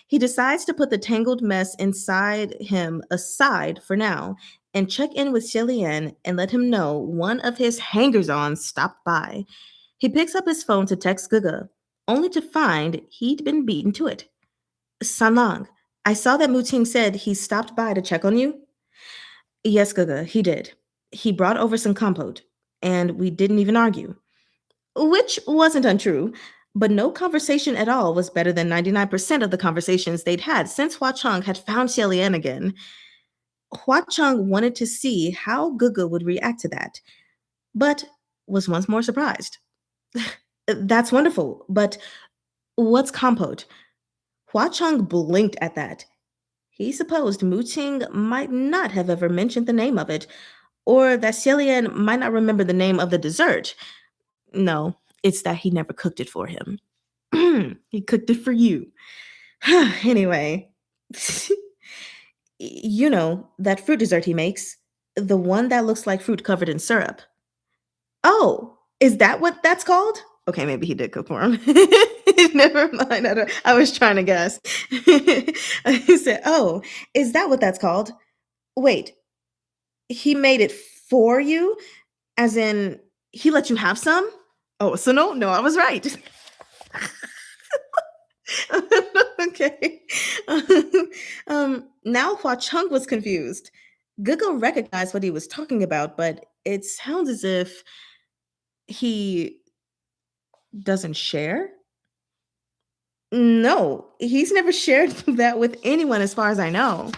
Speaker 1: He decides to put the tangled mess inside him aside for now and check in with Shelian and let him know one of his hangers-on stopped by. He picks up his phone to text Guga, only to find he'd been beaten to it. Sanlang, I saw that Mu Ting said he stopped by to check on you. Yes, Guga, he did. He brought over some compote, and we didn't even argue. Which wasn't untrue, but no conversation at all was better than 99% of the conversations they'd had since Hua Cheng had found Xielian again. Hua Cheng wanted to see how Guga would react to that, but was once more surprised. That's wonderful, but what's compote? Hua Cheng blinked at that. He supposed Mu Ting might not have ever mentioned the name of it, or that Xielian might not remember the name of the dessert. No, it's that he never cooked it for him. He cooked it for you. Anyway, you know, that fruit dessert he makes, the one that looks like fruit covered in syrup. Oh, is that what that's called? Okay, maybe he did cook for him. Never mind. I was trying to guess. He said, "Oh, is that what that's called? Wait, he made it for you? As in, he let you have some? Oh, so no, I was right." Okay. Now Hua Chung was confused. Gugu recognized what he was talking about, but it sounds as if he doesn't share. No, he's never shared that with anyone, as far as I know.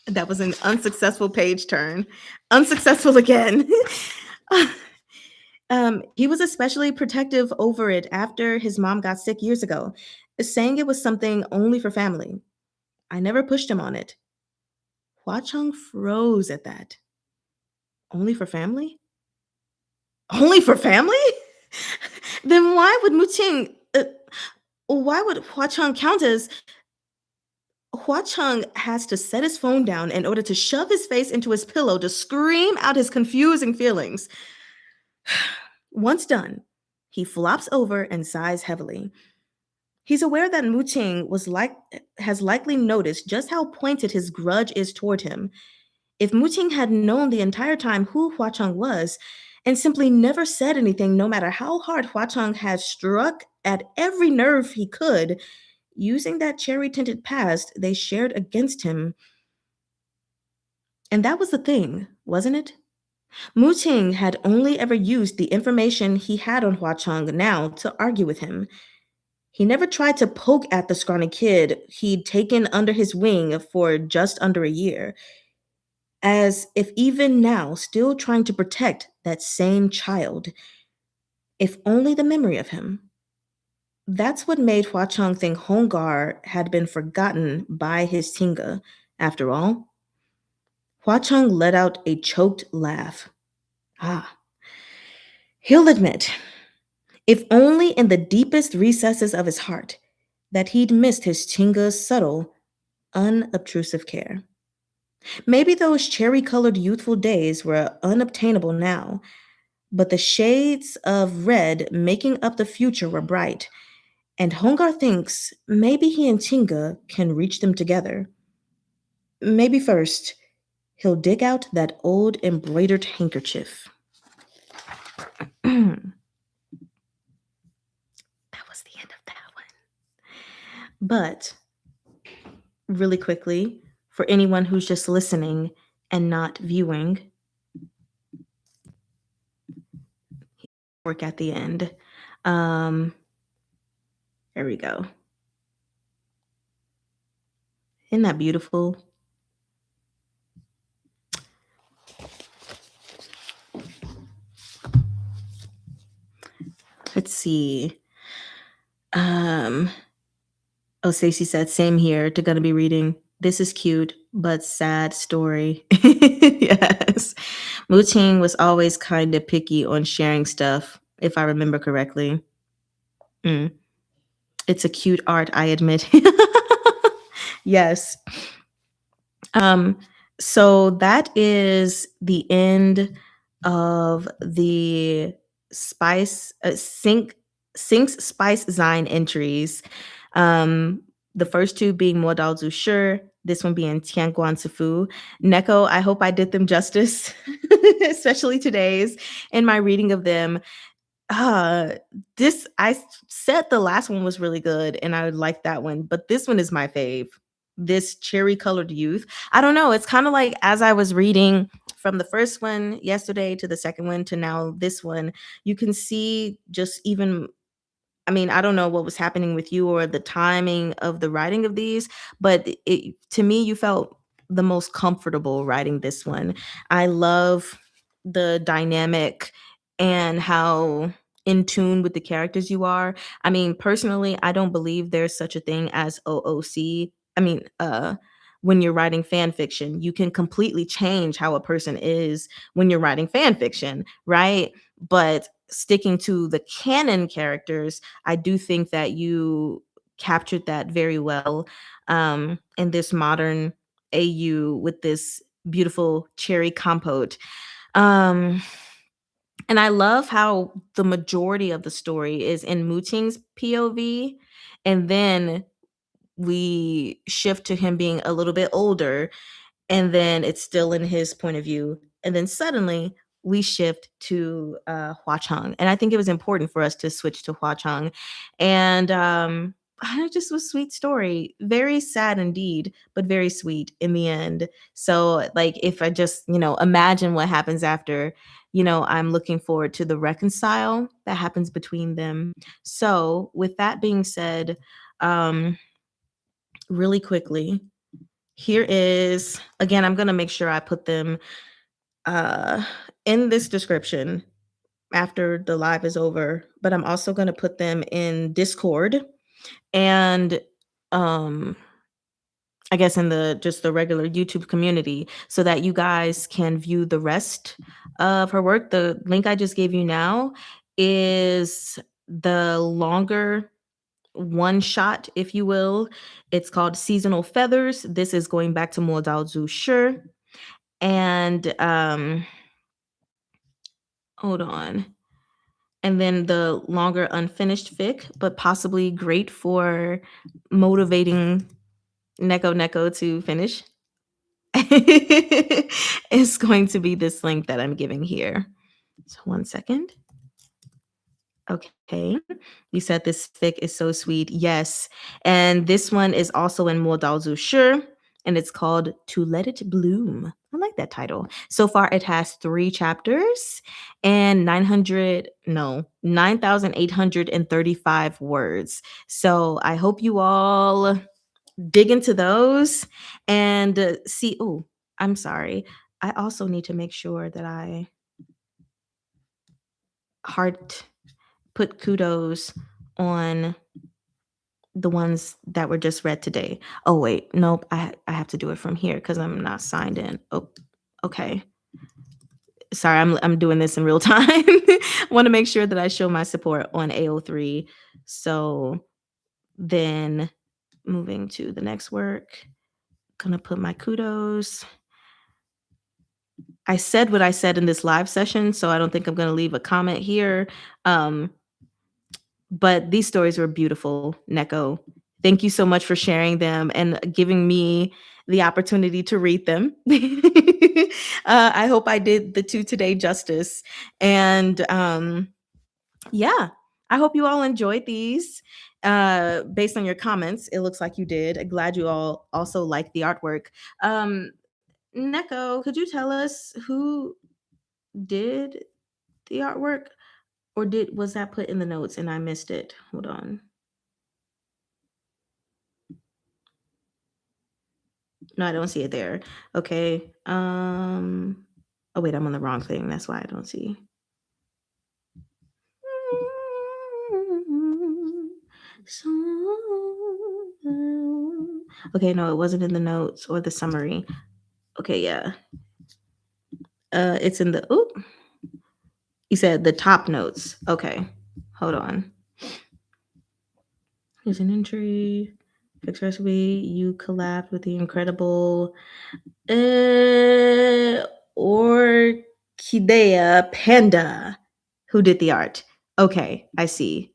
Speaker 1: That was an unsuccessful page turn. Unsuccessful again. He was especially protective over it after his mom got sick years ago, saying it was something only for family. I never pushed him on it. Hua Chung froze at that. Only for family? Only for family? Then why would Hua Chung count as Hua Chung has to set his phone down in order to shove his face into his pillow to scream out his confusing feelings. Once done, he flops over and sighs heavily. He's aware that Mu Qing has likely noticed just how pointed his grudge is toward him. If Mu Qing had known the entire time who Hua Chung was and simply never said anything, no matter how hard Hua Chung had struck at every nerve he could, using that cherry tinted past they shared against him. And that was the thing, wasn't it? Mu Qing had only ever used the information he had on Hua Chung now to argue with him. He never tried to poke at the scrawny kid he'd taken under his wing for just under a year, as if even now still trying to protect that same child, if only the memory of him. That's what made Hua Chung think Hongar had been forgotten by his Tinga, after all. Hua Chung let out a choked laugh. Ah, he'll admit, if only in the deepest recesses of his heart, that he'd missed his Tinga's subtle, unobtrusive care. Maybe those cherry colored youthful days were unobtainable now, but the shades of red making up the future were bright, and Hongar thinks maybe he and Tinga can reach them together. Maybe first, he'll dig out that old embroidered handkerchief. That was the end of that one. But really quickly, for anyone who's just listening and not viewing, work at the end. There we go. Isn't that beautiful? Let's see. Oh, Stacey said, same here to gonna be reading. This is cute, but sad story. Yes. Mu Qing was always kind of picky on sharing stuff, if I remember correctly. It's a cute art, I admit. Yes. So that is the end of the Sync's Spice Zine entries. The first two being Mò Dào Zǔ Shī, this one being Tiān Guān Cì Fú. Neko, I hope I did them justice, especially today's in my reading of them. I said the last one was really good and I would like that one, but this one is my fave. This cherry colored youth. I don't know. It's kind of like as I was reading from the first one yesterday to the second one to now this one, you can see just even, I mean, I don't know what was happening with you or the timing of the writing of these, but to me, you felt the most comfortable writing this one. I love the dynamic and how in tune with the characters you are. I mean, personally, I don't believe there's such a thing as OOC. I mean, when you're writing fan fiction, you can completely change how a person is when you're writing fan fiction, right? But sticking to the canon characters, I do think that you captured that very well in this modern AU with this beautiful cherry compote. Um, And I love how the majority of the story is in Muting's POV, and then we shift to him being a little bit older, and then it's still in his point of view, and then suddenly we shift to Hua Chang, and I think it was important for us to switch to Hua Chang, and it just was a sweet story, very sad indeed, but very sweet in the end. So like if I just imagine what happens after, I'm looking forward to the reconcile that happens between them. So with that being said, um really quickly, here is, again, I'm going to make sure I put them uh, in this description after the live is over, but I'm also going to put them in Discord and um, I guess in the just the regular YouTube community so that you guys can view the rest of her work. The link I just gave you now is the longer one shot, if you will. It's called Seasonal Feathers. This is going back to Mò Dào Zǔ Shī. And hold on. And then the longer unfinished fic, but possibly great for motivating NekoNeko to finish, is going to be this link that I'm giving here. So 1 second. Okay. You said this fic is so sweet. Yes. And this one is also in Mò Dào Zǔ Shī, and it's called To Let It Bloom. I like that title. So far, it has 3 chapters and 9,835 words. So I hope you all dig into those and see. Oh, I'm sorry. I also need to make sure that I put kudos on the ones that were just read today. Oh wait, nope. I have to do it from here because I'm not signed in. Oh, okay. Sorry, I'm doing this in real time. Want to make sure that I show my support on AO3. So then moving to the next work, gonna put my kudos. I said what I said in this live session, so I don't think I'm gonna leave a comment here. But these stories were beautiful, Neko. Thank you so much for sharing them and giving me the opportunity to read them. I hope I did the 2 today justice. And yeah, I hope you all enjoyed these. Based on your comments, it looks like you did. I'm glad you all also liked the artwork. Neko, could you tell us who did the artwork? Or was that put in the notes and I missed it? Hold on. No, I don't see it there. Okay. Oh wait, I'm on the wrong thing. That's why I don't see. Okay, no, it wasn't in the notes or the summary. Okay, yeah. It's in the you said the top notes. Okay. Hold on. Here's an entry. Fix recipe. You collabed with the incredible Orchidea Panda, who did the art. Okay, I see.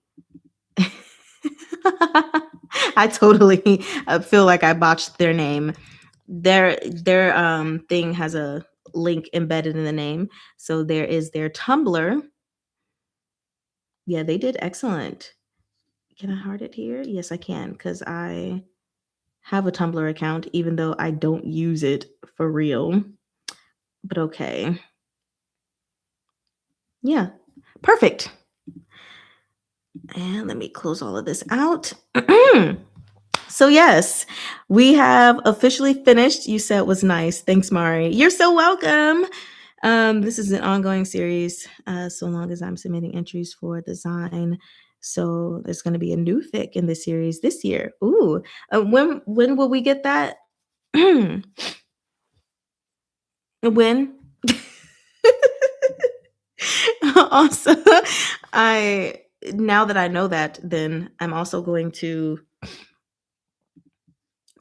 Speaker 1: I totally feel like I botched their name. Their thing has a link embedded in the name. So there is their Tumblr. Yeah, they did excellent. Can I heart it here? Yes, I can, because I have a Tumblr account, even though I don't use it for real. But okay. Yeah, perfect. And let me close all of this out. So yes, we have officially finished. You said it was nice. Thanks, Mari. You're so welcome. This is an ongoing series, so long as I'm submitting entries for design. So there's going to be a new fic in the series this year. Ooh, when will we get that? When? Also, now that I know that, then I'm also going to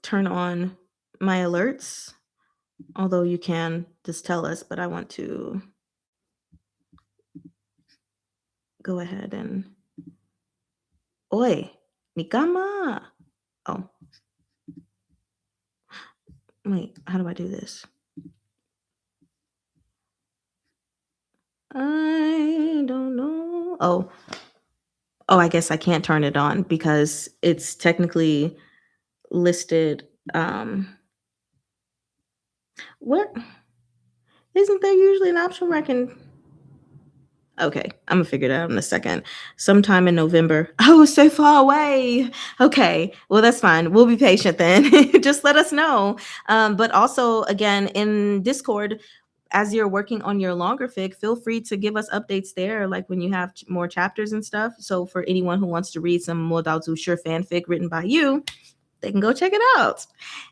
Speaker 1: turn on my alerts. Although you can just tell us, but I want to go ahead and Oi, Nikama. Oh, wait, how do I do this? I don't know. Oh, I guess I can't turn it on because it's technically listed. What isn't there usually an option where I can? Okay, I'm gonna figure that out in a second. Sometime in November. Oh, it's so far away. Okay, well that's fine. We'll be patient then. Just let us know. But also, again, in Discord, as you're working on your longer fic, feel free to give us updates there, like when you have more chapters and stuff. So for anyone who wants to read some Mò Dào Zǔ Shī fanfic written by you, they can go check it out.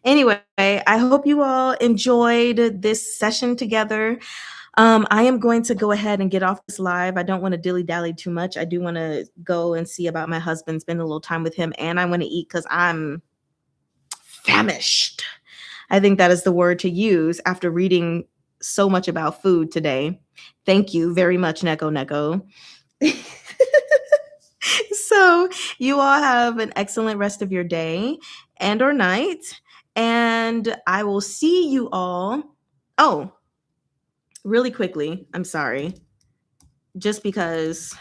Speaker 1: Anyway, I hope you all enjoyed this session together. I am going to go ahead and get off this live. I don't want to dilly-dally too much. I do want to go and see about my husband, spend a little time with him, and I want to eat because I'm famished. I think that is the word to use after reading so much about food today. Thank you very much, NekoNeko. So you all have an excellent rest of your day and or night. And I will see you all. Oh, really quickly. I'm sorry. Just because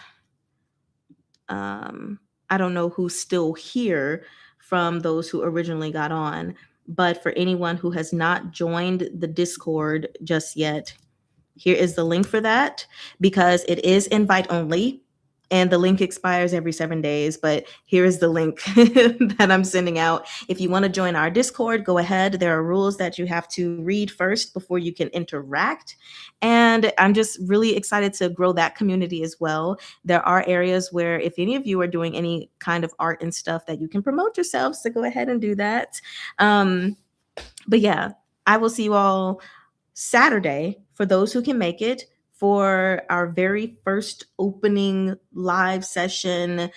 Speaker 1: I don't know who's still here from those who originally got on. But for anyone who has not joined the Discord just yet, here is the link for that because it is invite only and the link expires every 7 days. But here is the link that I'm sending out. If you want to join our Discord, go ahead. There are rules that you have to read first before you can interact. And I'm just really excited to grow that community as well. There are areas where if any of you are doing any kind of art and stuff that you can promote yourselves, so go ahead and do that. But yeah, I will see you all Saturday for those who can make it for our very first opening live session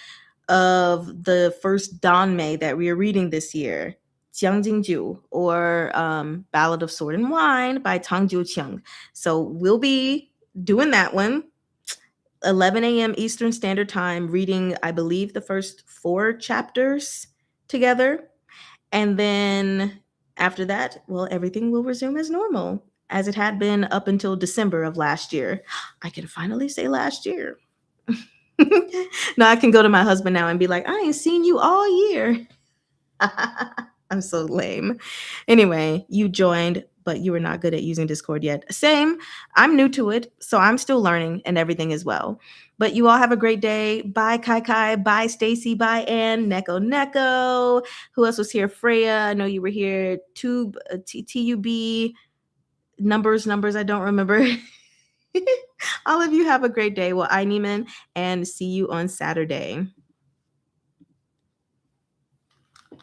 Speaker 1: of the first Danmei that we are reading this year, Jiangjingju, or Ballad of Sword and Wine by Tang Jiuqiang. So we'll be doing that one, 11 a.m. Eastern Standard Time, reading, I believe, the first 4 chapters together. And then after that, well, everything will resume as normal, as it had been up until December of last year. I can finally say last year. Now I can go to my husband now and be like, I ain't seen you all year. I'm so lame. Anyway, you joined, but you were not good at using Discord yet. Same. I'm new to it, so I'm still learning and everything as well. But you all have a great day. Bye, Kai Kai. Bye, Stacy. Bye, Ann. NekoNeko. Who else was here? Freya. I know you were here. Tube, TUB. Numbers. I don't remember. All of you have a great day. Well, I Neiman, and see you on Saturday.